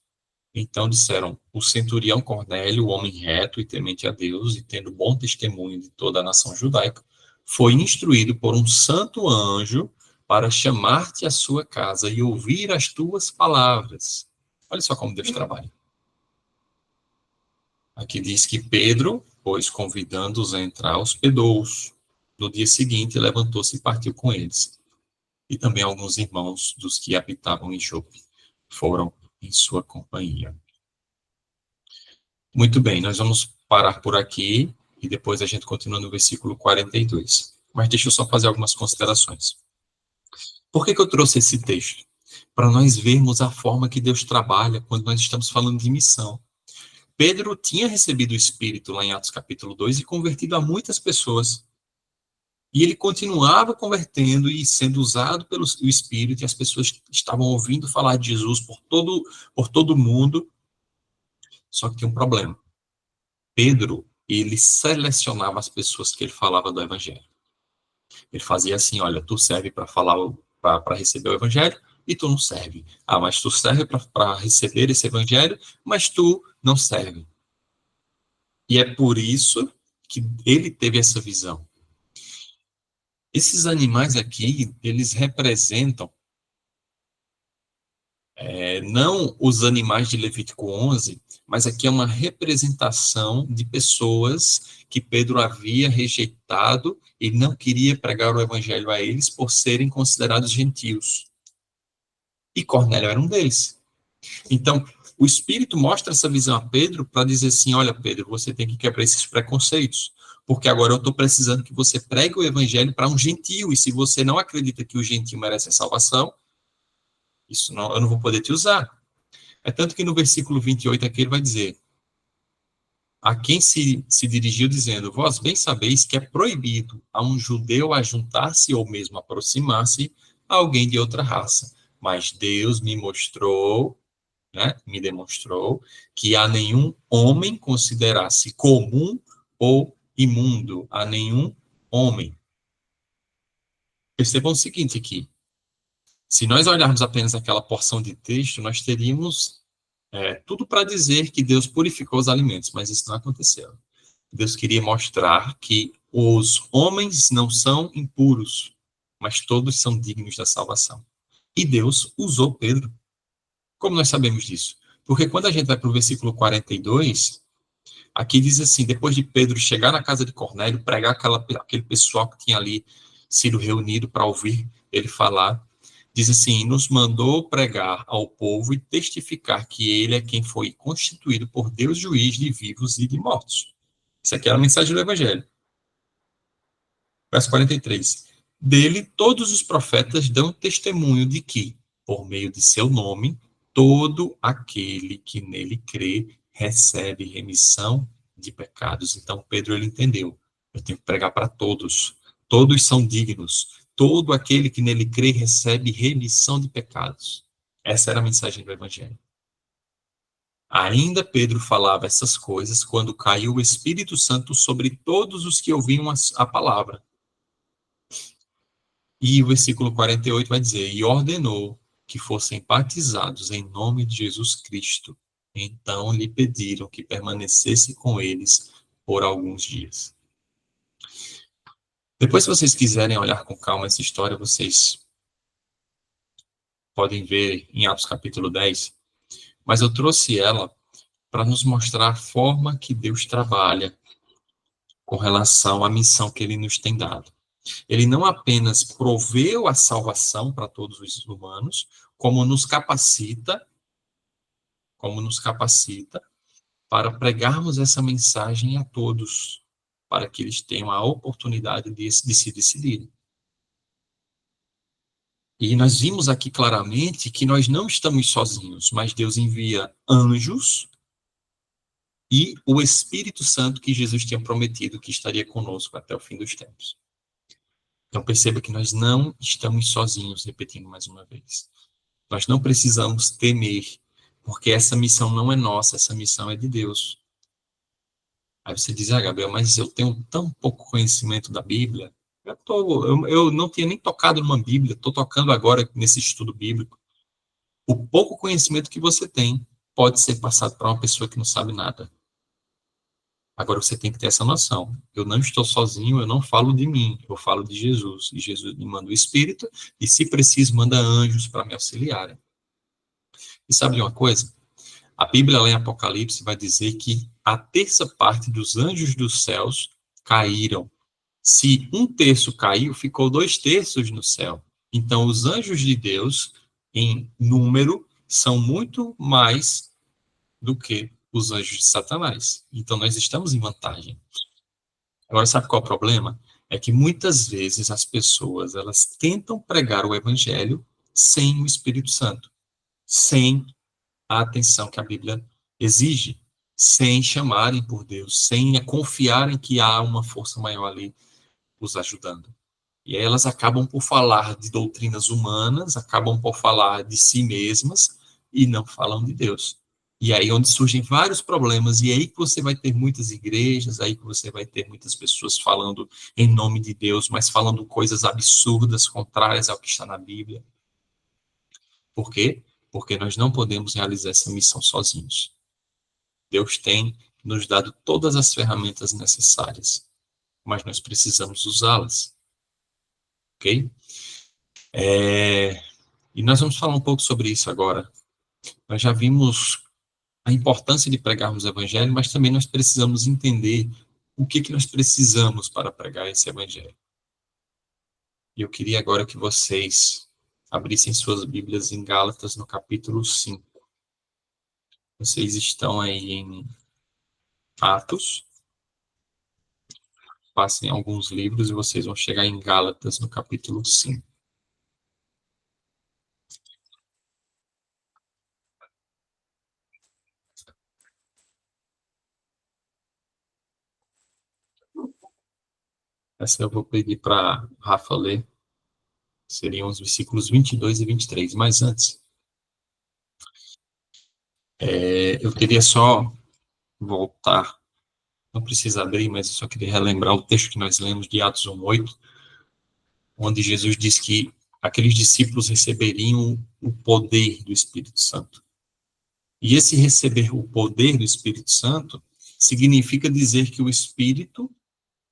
Então disseram: o centurião Cornélio, o homem reto e temente a Deus, e tendo bom testemunho de toda a nação judaica, foi instruído por um santo anjo para chamar-te à sua casa e ouvir as tuas palavras. Olha só como Deus trabalha. Aqui diz que Pedro, pois convidando-os a entrar, hospedou-os. No dia seguinte, levantou-se e partiu com eles. E também alguns irmãos dos que habitavam em Jope foram em sua companhia. Muito bem, nós vamos parar por aqui e depois a gente continua no versículo 42. Mas deixa eu só fazer algumas considerações. Por que eu trouxe esse texto? Para nós vermos a forma que Deus trabalha quando nós estamos falando de missão. Pedro tinha recebido o Espírito lá em Atos capítulo 2 e convertido a muitas pessoas. E ele continuava convertendo e sendo usado pelo Espírito, e as pessoas estavam ouvindo falar de Jesus por todo mundo. Só que tinha um problema. Pedro, ele selecionava as pessoas que ele falava do Evangelho. Ele fazia assim: olha, tu serve para falar, para receber o Evangelho, e tu não serve. Ah, mas tu serve para receber esse Evangelho, mas tu não serve. E é por isso que ele teve essa visão. Esses animais aqui, eles representam não os animais de Levítico 11, mas aqui é uma representação de pessoas que Pedro havia rejeitado e não queria pregar o evangelho a eles por serem considerados gentios. E Cornélio era um deles. Então, o Espírito mostra essa visão a Pedro para dizer assim: olha, Pedro, você tem que quebrar esses preconceitos, porque agora eu estou precisando que você pregue o evangelho para um gentio, e se você não acredita que o gentio merece a salvação, eu não vou poder te usar. É tanto que no versículo 28 aqui ele vai dizer: a quem se dirigiu dizendo: vós bem sabeis que é proibido a um judeu ajuntar-se ou mesmo aproximar-se a alguém de outra raça, mas Deus me demonstrou que a nenhum homem considerasse comum ou imundo, a nenhum homem. Percebam o seguinte aqui: se nós olharmos apenas aquela porção de texto, nós teríamos tudo para dizer que Deus purificou os alimentos, mas isso não aconteceu. Deus queria mostrar que os homens não são impuros, mas todos são dignos da salvação. E Deus usou Pedro. Como nós sabemos disso? Porque quando a gente vai para o versículo 42, aqui diz assim: depois de Pedro chegar na casa de Cornélio, pregar aquele pessoal que tinha ali sido reunido para ouvir ele falar, diz assim: nos mandou pregar ao povo e testificar que ele é quem foi constituído por Deus juiz de vivos e de mortos. Isso aqui é a mensagem do Evangelho. Verso 43. Dele todos os profetas dão testemunho de que, por meio de seu nome, todo aquele que nele crê recebe remissão de pecados. Então Pedro, ele entendeu: eu tenho que pregar para todos. Todos são dignos. Todo aquele que nele crê recebe remissão de pecados. Essa era a mensagem do Evangelho. Ainda Pedro falava essas coisas quando caiu o Espírito Santo sobre todos os que ouviam a palavra. E o versículo 48 vai dizer, e ordenou que fossem batizados em nome de Jesus Cristo. Então lhe pediram que permanecesse com eles por alguns dias. Depois, se vocês quiserem olhar com calma essa história, vocês podem ver em Atos capítulo 10, mas eu trouxe ela para nos mostrar a forma que Deus trabalha com relação à missão que ele nos tem dado. Ele não apenas proveu a salvação para todos os humanos, como nos capacita para pregarmos essa mensagem a todos, para que eles tenham a oportunidade de se decidirem. E nós vimos aqui claramente que nós não estamos sozinhos, mas Deus envia anjos e o Espírito Santo que Jesus tinha prometido que estaria conosco até o fim dos tempos. Então perceba que nós não estamos sozinhos, repetindo mais uma vez. Nós não precisamos temer, porque essa missão não é nossa, essa missão é de Deus. Aí você diz, Gabriel, mas eu tenho tão pouco conhecimento da Bíblia. Eu não tinha nem tocado numa Bíblia, estou tocando agora nesse estudo bíblico. O pouco conhecimento que você tem pode ser passado para uma pessoa que não sabe nada. Agora você tem que ter essa noção. Eu não estou sozinho, eu não falo de mim, eu falo de Jesus. E Jesus me manda o Espírito, e se preciso, manda anjos para me auxiliarem. E sabe de uma coisa? A Bíblia, lá em Apocalipse, vai dizer que a terça parte dos anjos dos céus caíram. Se 1/3 caiu, ficou 2/3 no céu. Então, os anjos de Deus, em número, são muito mais do que os anjos de Satanás. Então, nós estamos em vantagem. Agora, sabe qual é o problema? É que muitas vezes as pessoas, elas tentam pregar o evangelho sem o Espírito Santo, sem a atenção que a Bíblia exige, sem chamarem por Deus, sem confiarem que há uma força maior ali os ajudando. E aí elas acabam por falar de doutrinas humanas, acabam por falar de si mesmas e não falam de Deus. E aí onde surgem vários problemas, e aí que você vai ter muitas igrejas, aí que você vai ter muitas pessoas falando em nome de Deus, mas falando coisas absurdas, contrárias ao que está na Bíblia. Por quê? Porque nós não podemos realizar essa missão sozinhos. Deus tem nos dado todas as ferramentas necessárias, mas nós precisamos usá-las. Ok? E nós vamos falar um pouco sobre isso agora. Nós já vimos a importância de pregarmos o evangelho, mas também nós precisamos entender o que nós precisamos para pregar esse evangelho. E eu queria agora que vocês abrissem suas Bíblias em Gálatas, no capítulo 5. Vocês estão aí em Atos. Passem alguns livros e vocês vão chegar em Gálatas, no capítulo 5. Essa eu vou pedir para Rafa ler. Seriam os versículos 22 e 23. Mas antes, eu queria só voltar. Não precisa abrir, mas eu só queria relembrar o texto que nós lemos de Atos 1:8, onde Jesus diz que aqueles discípulos receberiam o poder do Espírito Santo. E esse receber o poder do Espírito Santo significa dizer que o Espírito,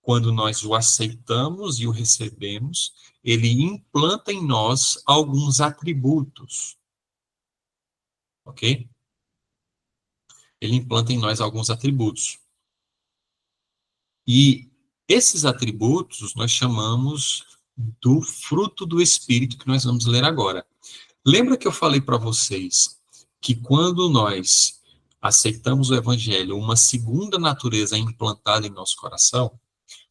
quando nós o aceitamos e o recebemos, ele implanta em nós alguns atributos. Ok? Ele implanta em nós alguns atributos. E esses atributos nós chamamos do fruto do Espírito, que nós vamos ler agora. Lembra que eu falei para vocês que quando nós aceitamos o Evangelho, uma segunda natureza é implantada em nosso coração?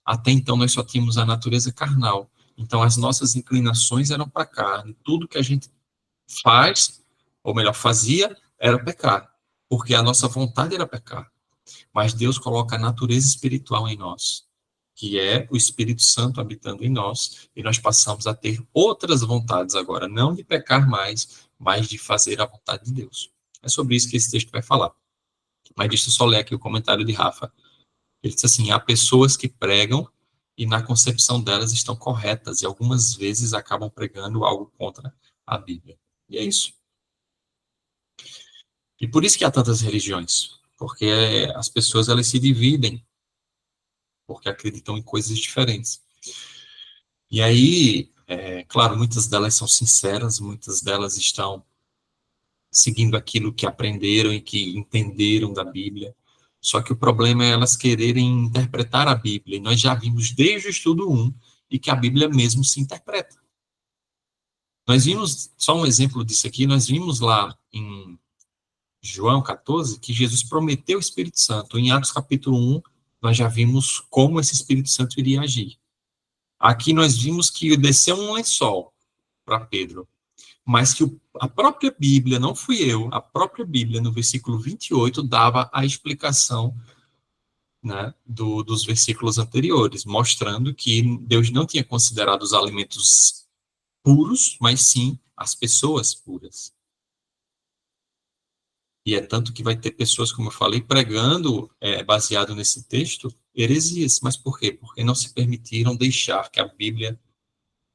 Até então nós só tínhamos a natureza carnal. Então as nossas inclinações eram para a carne. Tudo que a gente faz, ou melhor, fazia, era pecar. Porque a nossa vontade era pecar. Mas Deus coloca a natureza espiritual em nós, que é o Espírito Santo habitando em nós, e nós passamos a ter outras vontades agora, não de pecar mais, mas de fazer a vontade de Deus. É sobre isso que esse texto vai falar. Mas deixa eu só ler aqui o comentário de Rafa. Ele disse assim, há pessoas que pregam e na concepção delas estão corretas e algumas vezes acabam pregando algo contra a Bíblia. E é isso. E por isso que há tantas religiões, porque as pessoas elas se dividem, porque acreditam em coisas diferentes. E aí, claro, muitas delas são sinceras, muitas delas estão seguindo aquilo que aprenderam e que entenderam da Bíblia. Só que o problema é elas quererem interpretar a Bíblia. E nós já vimos desde o estudo 1 e que a Bíblia mesmo se interpreta. Nós vimos, só um exemplo disso aqui, nós vimos lá em João 14 que Jesus prometeu o Espírito Santo. Em Atos capítulo 1, nós já vimos como esse Espírito Santo iria agir. Aqui nós vimos que desceu um lençol para Pedro, mas que a própria Bíblia, não fui eu, a própria Bíblia, no versículo 28, dava a explicação, né, dos versículos anteriores, mostrando que Deus não tinha considerado os alimentos puros, mas sim as pessoas puras. E é tanto que vai ter pessoas, como eu falei, pregando, baseado nesse texto, heresias. Mas por quê? Porque não se permitiram deixar que a Bíblia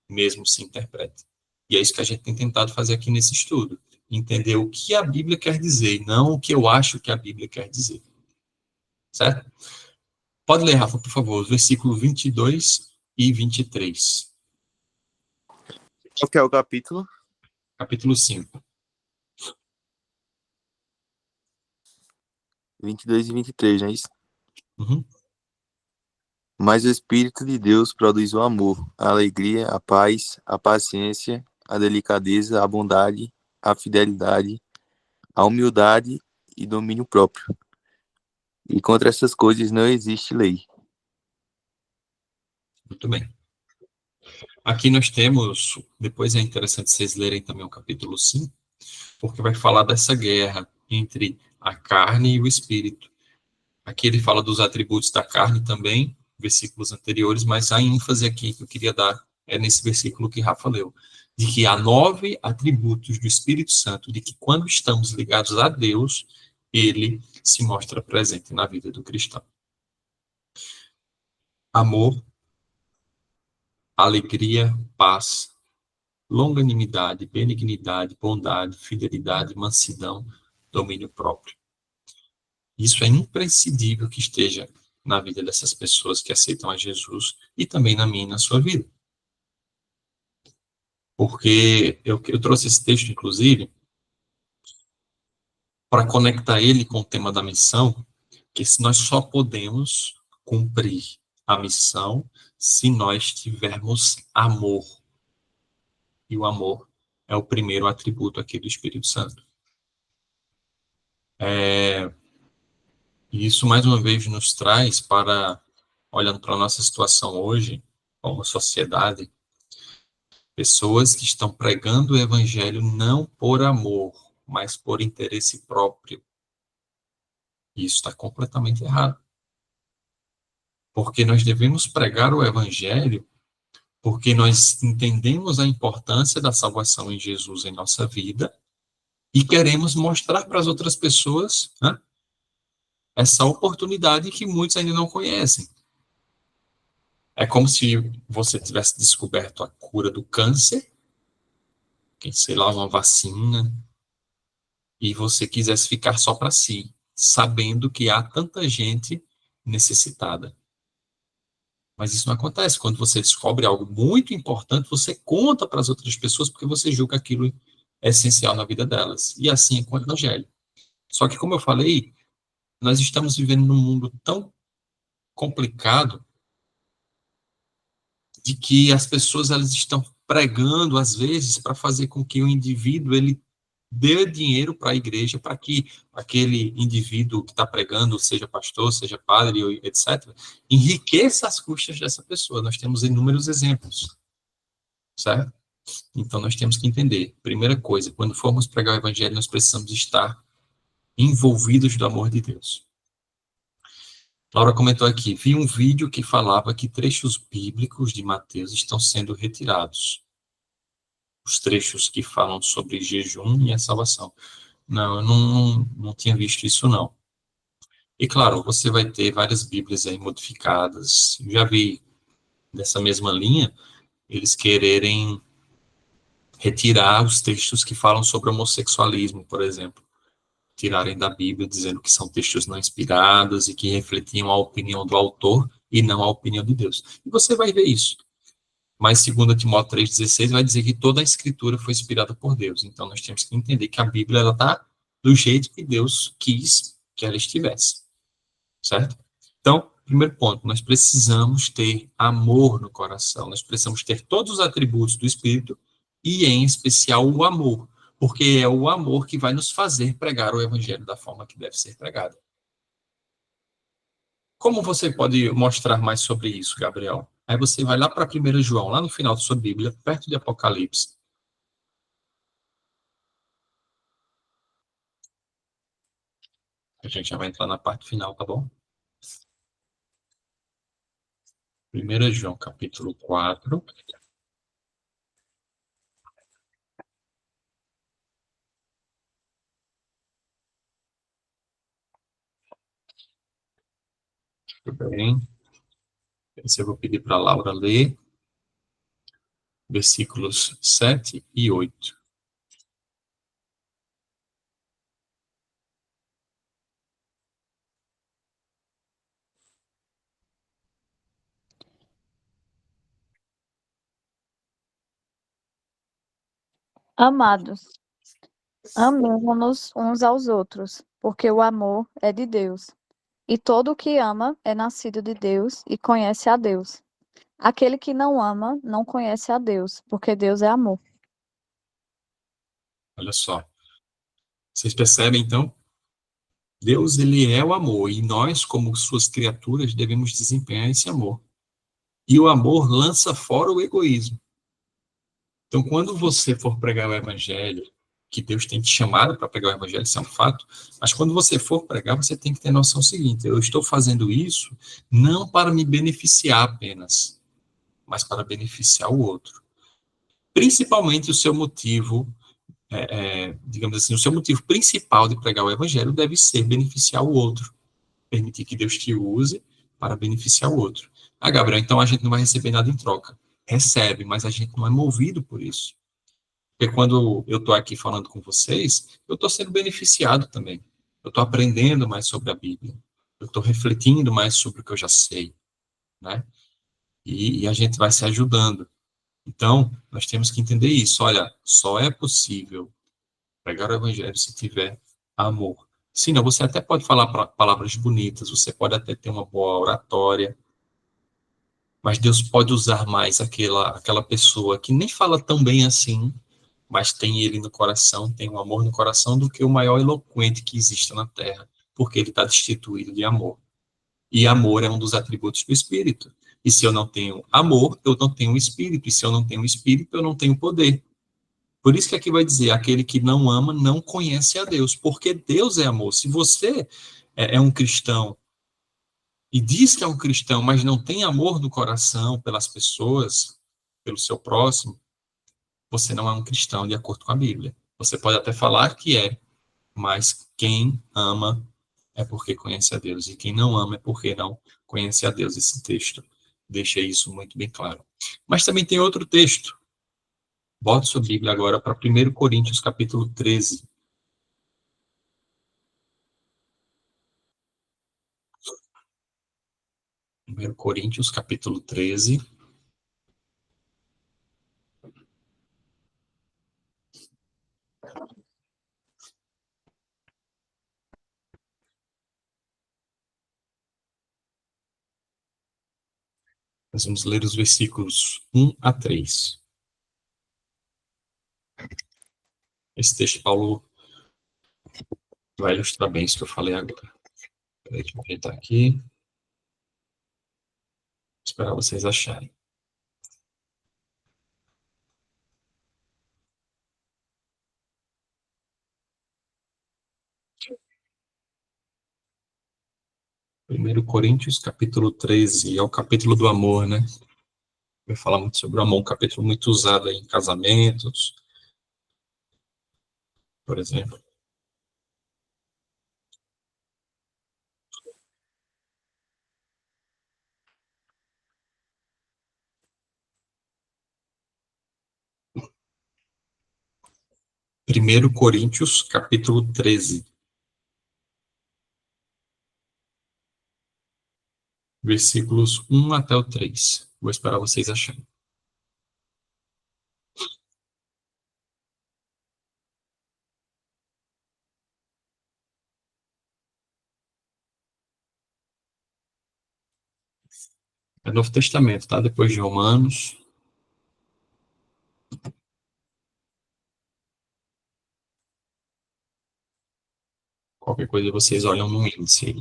mesmo se interprete. E é isso que a gente tem tentado fazer aqui nesse estudo. Entender o que a Bíblia quer dizer, e não o que eu acho que a Bíblia quer dizer. Certo? Pode ler, Rafa, por favor, versículo 22 e 23. Qual que é o capítulo? Capítulo 5. 22 e 23, não é isso? Uhum. Mas o Espírito de Deus produz o amor, a alegria, a paz, a paciência, a delicadeza, a bondade, a fidelidade, a humildade e domínio próprio. E contra essas coisas não existe lei. Muito bem. Aqui nós temos, depois é interessante vocês lerem também o capítulo 5, porque vai falar dessa guerra entre a carne e o espírito. Aqui ele fala dos atributos da carne também, versículos anteriores, mas a ênfase aqui que eu queria dar é nesse versículo que Rafa leu, de que há 9 atributos do Espírito Santo, de que quando estamos ligados a Deus, ele se mostra presente na vida do cristão. Amor, alegria, paz, longanimidade, benignidade, bondade, fidelidade, mansidão, domínio próprio. Isso é imprescindível que esteja na vida dessas pessoas que aceitam a Jesus e também na minha e na sua vida. Porque eu trouxe esse texto, inclusive, para conectar ele com o tema da missão, que nós só podemos cumprir a missão se nós tivermos amor. E o amor é o primeiro atributo aqui do Espírito Santo. E isso, mais uma vez, nos traz para, olhando para a nossa situação hoje, como sociedade, pessoas que estão pregando o evangelho não por amor, mas por interesse próprio. E isso está completamente errado. Porque nós devemos pregar o evangelho porque nós entendemos a importância da salvação em Jesus em nossa vida e queremos mostrar para as outras pessoas, né, essa oportunidade que muitos ainda não conhecem. É como se você tivesse descoberto a cura do câncer, sei lá, uma vacina, e você quisesse ficar só para si, sabendo que há tanta gente necessitada. Mas isso não acontece. Quando você descobre algo muito importante, você conta para as outras pessoas porque você julga aquilo é essencial na vida delas. E assim é com o evangelho. Só que, como eu falei, nós estamos vivendo num mundo tão complicado de que as pessoas elas estão pregando, às vezes, para fazer com que o indivíduo ele dê dinheiro para a igreja, para que aquele indivíduo que está pregando, seja pastor, seja padre, etc., enriqueça as custas dessa pessoa. Nós temos inúmeros exemplos, certo? Então, nós temos que entender, primeira coisa, quando formos pregar o evangelho, nós precisamos estar envolvidos do amor de Deus. Laura comentou aqui, vi um vídeo que falava que trechos bíblicos de Mateus estão sendo retirados. Os trechos que falam sobre jejum e a salvação. Não, eu não tinha visto isso, não. E, claro, você vai ter várias Bíblias aí modificadas. Eu já vi dessa mesma linha, eles quererem retirar os textos que falam sobre homossexualismo, por exemplo. Tirarem da Bíblia, dizendo que são textos não inspirados e que refletiam a opinião do autor e não a opinião de Deus. E você vai ver isso. Mas 2 Timóteo 3,16 vai dizer que toda a escritura foi inspirada por Deus. Então nós temos que entender que a Bíblia ela está do jeito que Deus quis que ela estivesse. Certo? Então, primeiro ponto, nós precisamos ter amor no coração. Nós precisamos ter todos os atributos do Espírito e, em especial, o amor. Porque é o amor que vai nos fazer pregar o Evangelho da forma que deve ser pregado. Como você pode mostrar mais sobre isso, Gabriel? Aí você vai lá para 1 João, lá no final da sua Bíblia, perto de Apocalipse. A gente já vai entrar na parte final, tá bom? 1 João, capítulo 4. Tudo bem. Esse eu vou pedir para a Laura ler, versículos 7 e 8. Amados, amemo-nos uns aos outros, porque o amor é de Deus. E todo o que ama é nascido de Deus e conhece a Deus. Aquele que não ama não conhece a Deus, porque Deus é amor. Olha só. Vocês percebem, então? Deus, ele é o amor, e nós, como suas criaturas, devemos desempenhar esse amor. E o amor lança fora o egoísmo. Então, quando você for pregar o evangelho, que Deus tem te chamado para pregar o evangelho, isso é um fato, mas quando você for pregar, você tem que ter noção seguinte: eu estou fazendo isso não para me beneficiar apenas, mas para beneficiar o outro. Principalmente o seu motivo, digamos assim, o seu motivo principal de pregar o evangelho deve ser beneficiar o outro, permitir que Deus te use para beneficiar o outro. Ah, Gabriel, então a gente não vai receber nada em troca. Recebe, mas a gente não é movido por isso. Porque quando eu estou aqui falando com vocês, eu estou sendo beneficiado também. Eu estou aprendendo mais sobre a Bíblia. Eu estou refletindo mais sobre o que eu já sei, né? E a gente vai se ajudando. Então, nós temos que entender isso. Olha, só é possível pregar o evangelho se tiver amor. Senão, você até pode falar palavras bonitas, você pode até ter uma boa oratória, mas Deus pode usar mais aquela pessoa que nem fala tão bem assim, mas tem ele no coração, tem o amor no coração, do que o maior eloquente que existe na Terra, porque ele está destituído de amor. E amor é um dos atributos do Espírito. E se eu não tenho amor, eu não tenho Espírito. E se eu não tenho Espírito, eu não tenho poder. Por isso que aqui vai dizer, aquele que não ama não conhece a Deus, porque Deus é amor. Se você é um cristão e diz que é um cristão, mas não tem amor no coração pelas pessoas, pelo seu próximo, você não é um cristão de acordo com a Bíblia. Você pode até falar que é, mas quem ama é porque conhece a Deus, e quem não ama é porque não conhece a Deus. Esse texto deixa isso muito bem claro. Mas também tem outro texto. Bote sua Bíblia agora para 1 Coríntios, capítulo 13. 1 Coríntios, capítulo 13. Nós vamos ler os versículos 1 a 3. Esse texto, Paulo vai ilustrar bem isso que eu falei agora. Deixa eu ajeitar aqui. Esperar vocês acharem. Primeiro Coríntios, capítulo 13, é o capítulo do amor, né? Vai falar muito sobre o amor, um capítulo muito usado em casamentos, por exemplo. 1 Coríntios, capítulo 13. Versículos 1 até o 3. Vou esperar vocês acharem. É Novo Testamento, tá? Depois de Romanos. Qualquer coisa vocês olham no índice aí.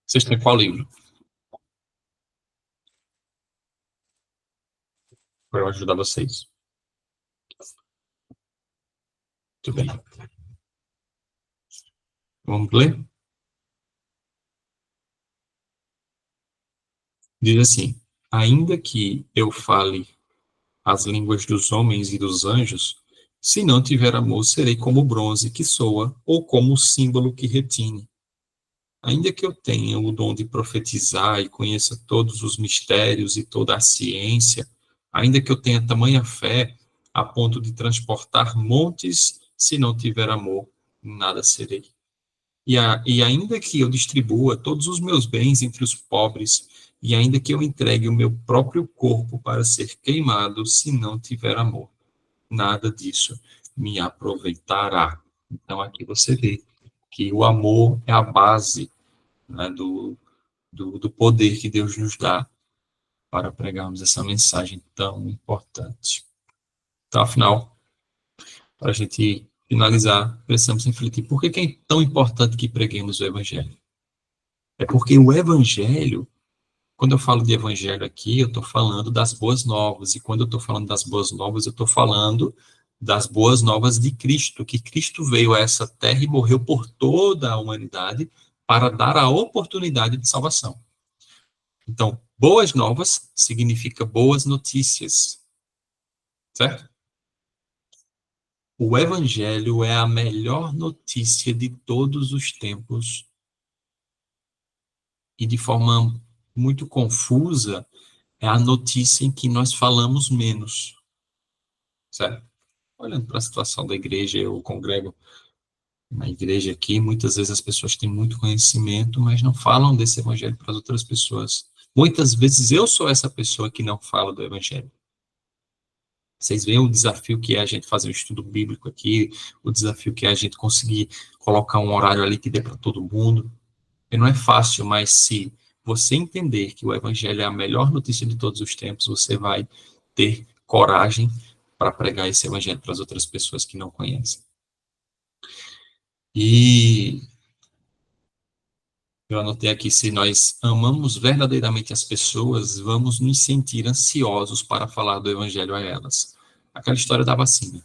Vocês têm qual livro? Para eu ajudar vocês. Muito bem. Vamos ler? Diz assim: ainda que eu fale as línguas dos homens e dos anjos, se não tiver amor, serei como o bronze que soa, ou como o símbolo que retine. Ainda que eu tenha o dom de profetizar e conheça todos os mistérios e toda a ciência, ainda que eu tenha tamanha fé a ponto de transportar montes, se não tiver amor, nada serei. E ainda que eu distribua todos os meus bens entre os pobres, e ainda que eu entregue o meu próprio corpo para ser queimado, se não tiver amor, nada disso me aproveitará. Então, aqui você vê que o amor é a base, né, do poder que Deus nos dá para pregarmos essa mensagem tão importante. Então, afinal, para a gente finalizar, precisamos refletir por que é tão importante que preguemos o Evangelho. É porque o Evangelho, quando eu falo de Evangelho aqui, eu estou falando das boas novas, e quando eu estou falando das boas novas, eu estou falando das boas novas de Cristo, que Cristo veio a essa terra e morreu por toda a humanidade para dar a oportunidade de salvação. Então, boas novas significa boas notícias, certo? O Evangelho é a melhor notícia de todos os tempos e, de forma muito confusa, é a notícia em que nós falamos menos, certo? Olhando para a situação da igreja, eu congrego na igreja aqui, muitas vezes as pessoas têm muito conhecimento, mas não falam desse Evangelho para as outras pessoas. Muitas vezes eu sou essa pessoa que não fala do Evangelho. Vocês veem o desafio que é a gente fazer um estudo bíblico aqui, o desafio que é a gente conseguir colocar um horário ali que dê para todo mundo. E não é fácil, mas se você entender que o Evangelho é a melhor notícia de todos os tempos, você vai ter coragem para pregar esse Evangelho para as outras pessoas que não conhecem. E eu anotei aqui, se nós amamos verdadeiramente as pessoas, vamos nos sentir ansiosos para falar do Evangelho a elas. Aquela história da vacina.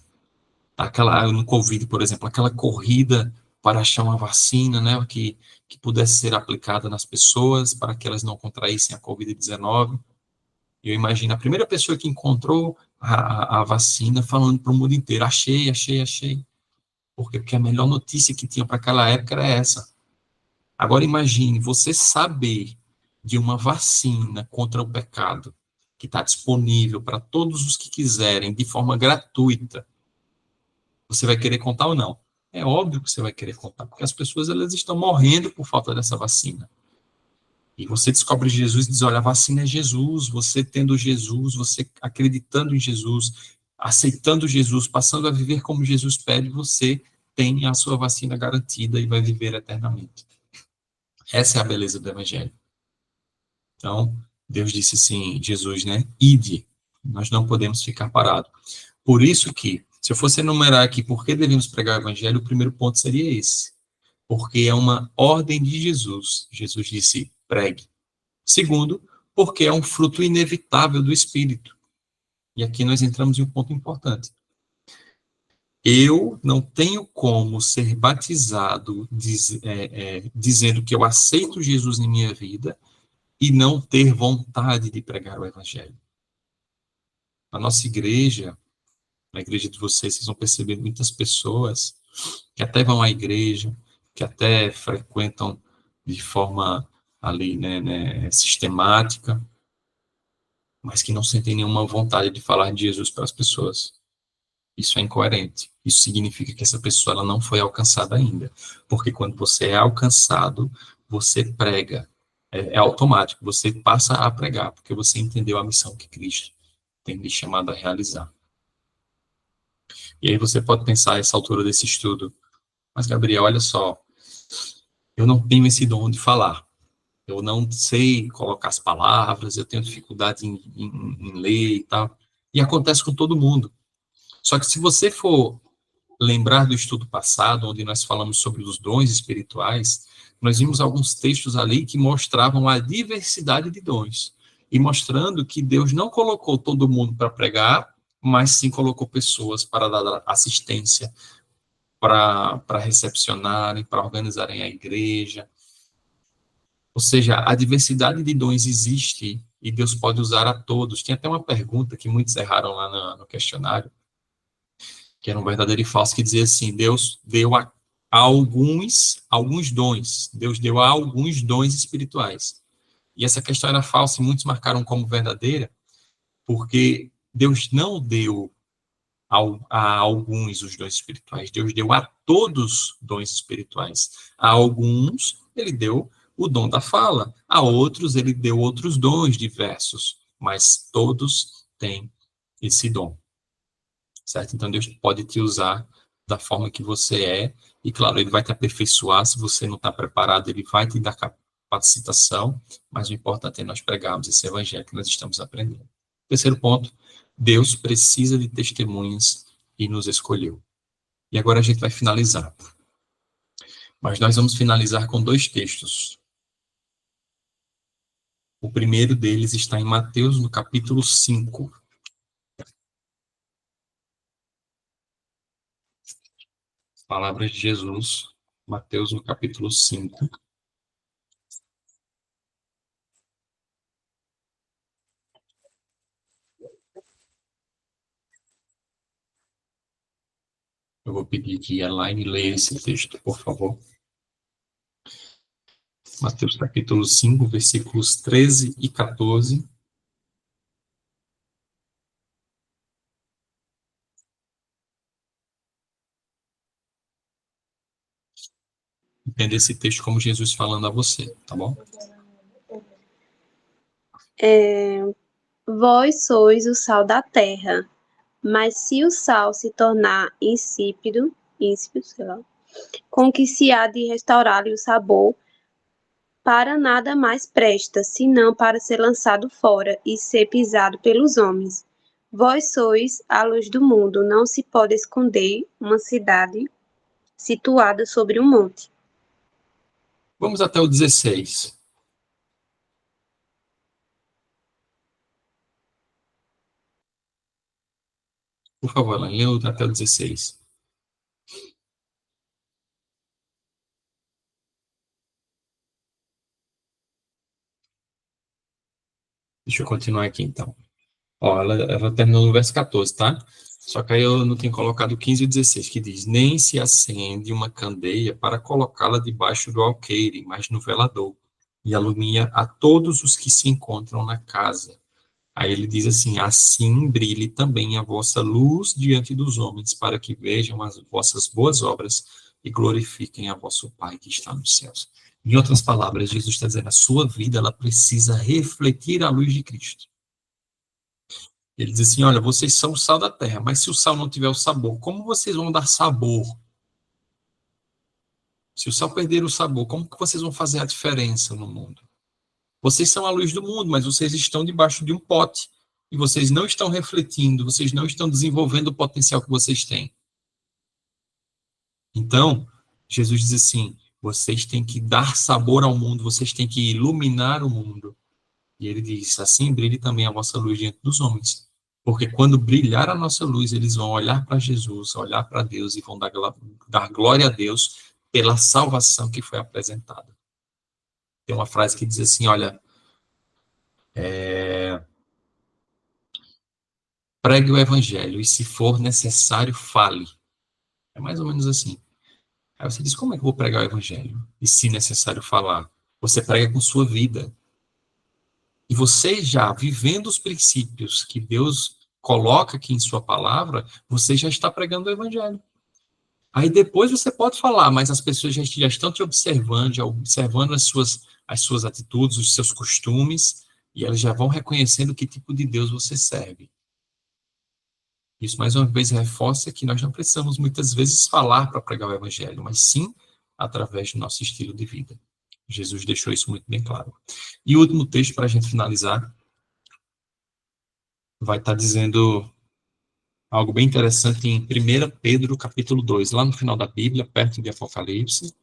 No Covid, por exemplo, aquela corrida para achar uma vacina, né, que pudesse ser aplicada nas pessoas para que elas não contraíssem a Covid-19. Eu imagino a primeira pessoa que encontrou a vacina falando para o mundo inteiro: achei, achei, achei. Por quê? Porque a melhor notícia que tinha para aquela época era essa. Agora imagine você saber de uma vacina contra o pecado que está disponível para todos os que quiserem, de forma gratuita. Você vai querer contar ou não? É óbvio que você vai querer contar, porque as pessoas elas estão morrendo por falta dessa vacina. E você descobre Jesus e diz: olha, a vacina é Jesus. Você tendo Jesus, você acreditando em Jesus, aceitando Jesus, passando a viver como Jesus pede, você tem a sua vacina garantida e vai viver eternamente. Essa é a beleza do Evangelho. Então, Deus disse assim, Jesus, né? Ide. Nós não podemos ficar parados. Por isso que, se eu fosse enumerar aqui por que devemos pregar o Evangelho, o primeiro ponto seria esse. Porque é uma ordem de Jesus. Jesus disse: pregue. Segundo, porque é um fruto inevitável do Espírito. E aqui nós entramos em um ponto importante. Eu não tenho como ser batizado dizendo que eu aceito Jesus em minha vida e não ter vontade de pregar o Evangelho. Na nossa igreja, na igreja de vocês vão perceber muitas pessoas que até vão à igreja, que até frequentam de forma ali, sistemática, mas que não sentem nenhuma vontade de falar de Jesus para as pessoas. Isso é incoerente. Isso significa que essa pessoa ela não foi alcançada ainda. Porque quando você é alcançado, você prega. É automático, você passa a pregar, porque você entendeu a missão que Cristo tem lhe chamado a realizar. E aí você pode pensar a essa altura desse estudo, mas Gabriel, olha só, eu não tenho esse dom de falar. Eu não sei colocar as palavras, eu tenho dificuldade em ler e tal. E acontece com todo mundo. Só que se você for lembrar do estudo passado, onde nós falamos sobre os dons espirituais, nós vimos alguns textos ali que mostravam a diversidade de dons. E mostrando que Deus não colocou todo mundo para pregar, mas sim colocou pessoas para dar assistência, para recepcionarem, para organizarem a igreja. Ou seja, a diversidade de dons existe e Deus pode usar a todos. Tem até uma pergunta que muitos erraram lá no questionário, que era um verdadeiro e falso, que dizia assim, Deus deu a alguns dons, Deus deu a alguns dons espirituais. E essa questão era falsa e muitos marcaram como verdadeira, porque Deus não deu a alguns os dons espirituais, Deus deu a todos dons espirituais. A alguns, ele deu o dom da fala, a outros, ele deu outros dons diversos, mas todos têm esse dom. Certo? Então, Deus pode te usar da forma que você é, e claro, ele vai te aperfeiçoar, se você não está preparado, ele vai te dar capacitação, mas o importante é nós pregarmos esse evangelho que nós estamos aprendendo. Terceiro ponto, Deus precisa de testemunhas e nos escolheu. E agora a gente vai finalizar. Mas nós vamos finalizar com 2 textos. O primeiro deles está em Mateus, no capítulo 5. Palavras de Jesus, Mateus, no capítulo 5. Eu vou pedir que a Elaine leia esse texto, por favor. Mateus capítulo 5, versículos 13 e 14. Entenda esse texto como Jesus falando a você, tá bom? Vós sois o sal da terra, mas se o sal se tornar insípido, sei lá, com que se há de restaurar-lhe o sabor, para nada mais presta, senão para ser lançado fora e ser pisado pelos homens. Vós sois a luz do mundo, não se pode esconder uma cidade situada sobre um monte. Vamos até o 16. Por favor, Elaine, leu até o 16. Deixa eu continuar aqui, então. Ó, ela terminou no verso 14, tá? Só que aí eu não tenho colocado o 15 e o 16, que diz, nem se acende uma candeia para colocá-la debaixo do alqueire, mas no velador, e alumia a todos os que se encontram na casa. Aí ele diz assim, assim brilhe também a vossa luz diante dos homens, para que vejam as vossas boas obras e glorifiquem a vosso Pai que está nos céus. Em outras palavras, Jesus está dizendo, a sua vida ela precisa refletir a luz de Cristo. Ele diz assim, olha, vocês são o sal da terra, mas se o sal não tiver o sabor, como vocês vão dar sabor? Se o sal perder o sabor, como que vocês vão fazer a diferença no mundo? Vocês são a luz do mundo, mas vocês estão debaixo de um pote, e vocês não estão refletindo, vocês não estão desenvolvendo o potencial que vocês têm. Então, Jesus diz assim, vocês têm que dar sabor ao mundo, vocês têm que iluminar o mundo. E ele diz, assim brilhe também a vossa luz diante dos homens. Porque quando brilhar a nossa luz, eles vão olhar para Jesus, olhar para Deus e vão dar glória a Deus pela salvação que foi apresentada. Tem uma frase que diz assim, olha, pregue o evangelho e se for necessário, fale. É mais ou menos assim. Aí você diz, como é que eu vou pregar o evangelho? E se necessário falar, você prega com sua vida. E você já vivendo os princípios que Deus coloca aqui em sua palavra, você já está pregando o evangelho. Aí depois você pode falar, mas as pessoas já estão te observando, já observando as suas atitudes, os seus costumes, e elas já vão reconhecendo que tipo de Deus você serve. Isso, mais uma vez, reforça que nós não precisamos, muitas vezes, falar para pregar o evangelho, mas sim através do nosso estilo de vida. Jesus deixou isso muito bem claro. E o último texto, para a gente finalizar, vai estar dizendo algo bem interessante em 1 Pedro, capítulo 2, lá no final da Bíblia, perto de Apocalipse.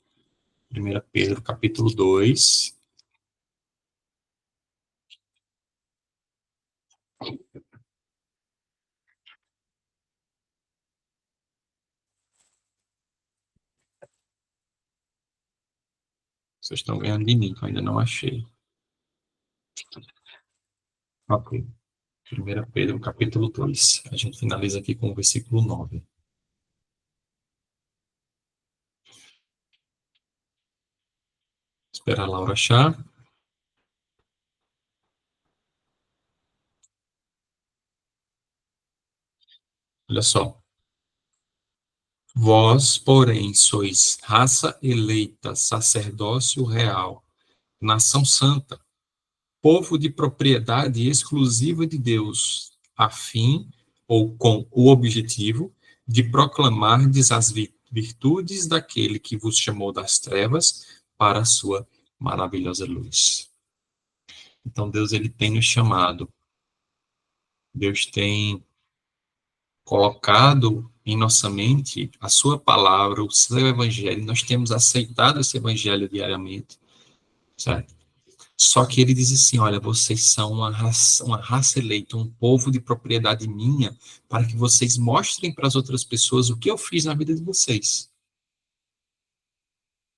1 Pedro, capítulo 2. Vocês estão ganhando de mim, que eu ainda não achei. Ok. 1 Pedro, capítulo 2. A gente finaliza aqui com o versículo 9. Esperar a Laura achar. Olha só. Vós, porém, sois raça eleita, sacerdócio real, nação santa, povo de propriedade exclusiva de Deus, a fim, ou com o objetivo, de proclamardes as virtudes daquele que vos chamou das trevas para a sua maravilhosa luz. Então, Deus, ele tem nos chamado. Deus tem colocado em nossa mente a sua palavra, o seu evangelho. Nós temos aceitado esse evangelho diariamente, certo? Só que ele diz assim, olha, vocês são uma raça eleita, um povo de propriedade minha, para que vocês mostrem para as outras pessoas o que eu fiz na vida de vocês.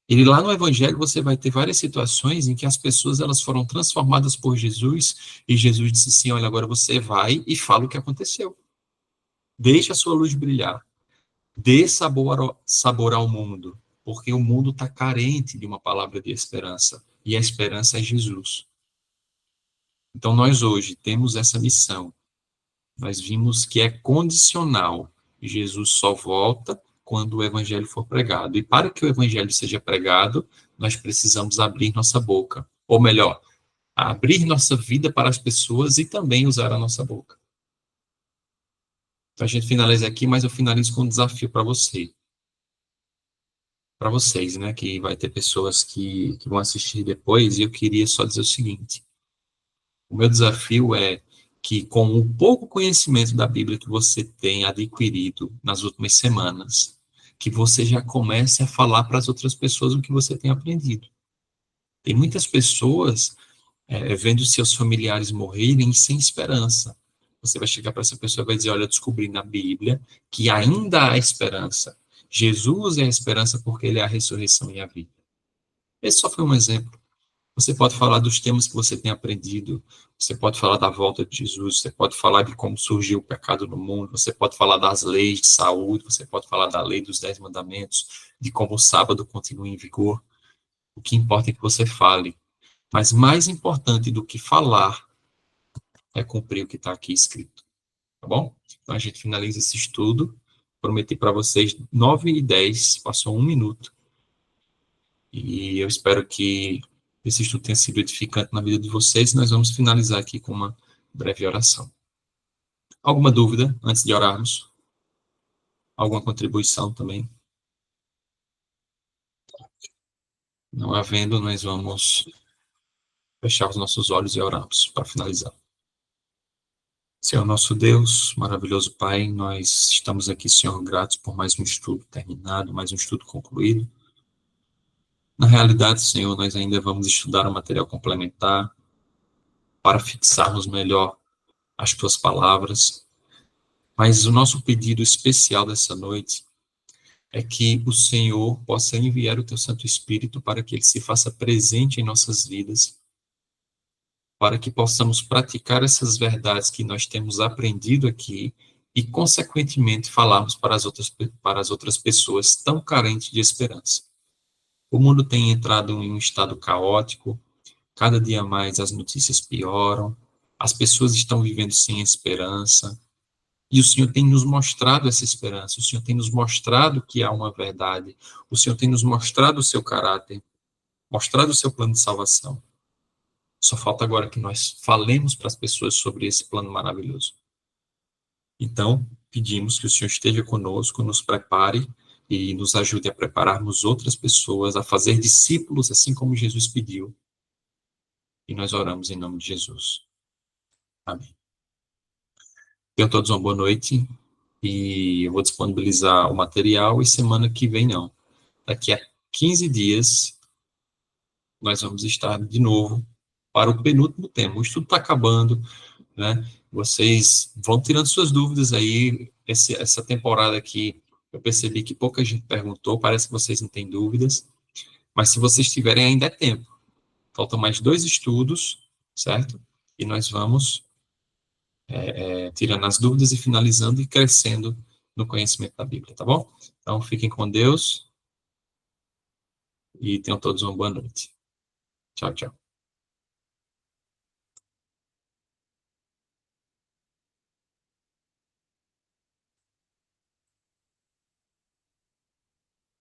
E lá no Evangelho você vai ter várias situações em que as pessoas elas foram transformadas por Jesus, e Jesus disse assim, olha, agora você vai e fala o que aconteceu. Deixe a sua luz brilhar. Dê sabor ao mundo, porque o mundo está carente de uma palavra de esperança, e a esperança é Jesus. Então, nós hoje temos essa missão. Nós vimos que é condicional. Jesus só volta quando o evangelho for pregado. E para que o evangelho seja pregado, nós precisamos abrir nossa boca. Ou melhor, abrir nossa vida para as pessoas e também usar a nossa boca. Então, a gente finaliza aqui, mas eu finalizo com um desafio para você. Para vocês, né? Que vai ter pessoas que vão assistir depois, e eu queria só dizer o seguinte. O meu desafio é que, com o pouco conhecimento da Bíblia que você tem adquirido nas últimas semanas, que você já comece a falar para as outras pessoas o que você tem aprendido. Tem muitas pessoas vendo seus familiares morrerem sem esperança. Você vai chegar para essa pessoa e vai dizer, olha, eu descobri na Bíblia que ainda há esperança. Jesus é a esperança porque ele é a ressurreição e a vida. Esse só foi um exemplo. Você pode falar dos temas que você tem aprendido, você pode falar da volta de Jesus, você pode falar de como surgiu o pecado no mundo, você pode falar das leis de saúde, você pode falar da lei dos 10 mandamentos, de como o sábado continua em vigor. O que importa é que você fale. Mas mais importante do que falar é cumprir o que está aqui escrito. Tá bom? Então a gente finaliza esse estudo. Prometi para vocês 9h10, passou 1 minuto. E eu espero que esse estudo tenha sido edificante na vida de vocês, e nós vamos finalizar aqui com uma breve oração. Alguma dúvida antes de orarmos? Alguma contribuição também? Não havendo, nós vamos fechar os nossos olhos e orarmos para finalizar. Senhor nosso Deus, maravilhoso Pai, nós estamos aqui, Senhor, gratos por mais um estudo terminado, mais um estudo concluído. Na realidade, Senhor, nós ainda vamos estudar o material complementar para fixarmos melhor as Tuas palavras. Mas o nosso pedido especial dessa noite é que o Senhor possa enviar o Teu Santo Espírito para que Ele se faça presente em nossas vidas, para que possamos praticar essas verdades que nós temos aprendido aqui e, consequentemente, falarmos para as outras pessoas tão carentes de esperança. O mundo tem entrado em um estado caótico, cada dia mais as notícias pioram, as pessoas estão vivendo sem esperança, e o Senhor tem nos mostrado essa esperança, o Senhor tem nos mostrado que há uma verdade, o Senhor tem nos mostrado o seu caráter, mostrado o seu plano de salvação. Só falta agora que nós falemos para as pessoas sobre esse plano maravilhoso. Então, pedimos que o Senhor esteja conosco, nos prepare e nos ajude a prepararmos outras pessoas, a fazer discípulos, assim como Jesus pediu. E nós oramos em nome de Jesus. Amém. Tenham todos uma boa noite, e eu vou disponibilizar o material, e semana que vem não. Daqui a 15 dias, nós vamos estar de novo para o penúltimo tema. O estudo está acabando, né? Vocês vão tirando suas dúvidas aí. Essa temporada aqui, eu percebi que pouca gente perguntou, parece que vocês não têm dúvidas, mas se vocês tiverem, ainda é tempo. Faltam mais 2 estudos, certo? E nós vamos tirando as dúvidas e finalizando e crescendo no conhecimento da Bíblia, tá bom? Então, fiquem com Deus e tenham todos uma boa noite. Tchau, tchau.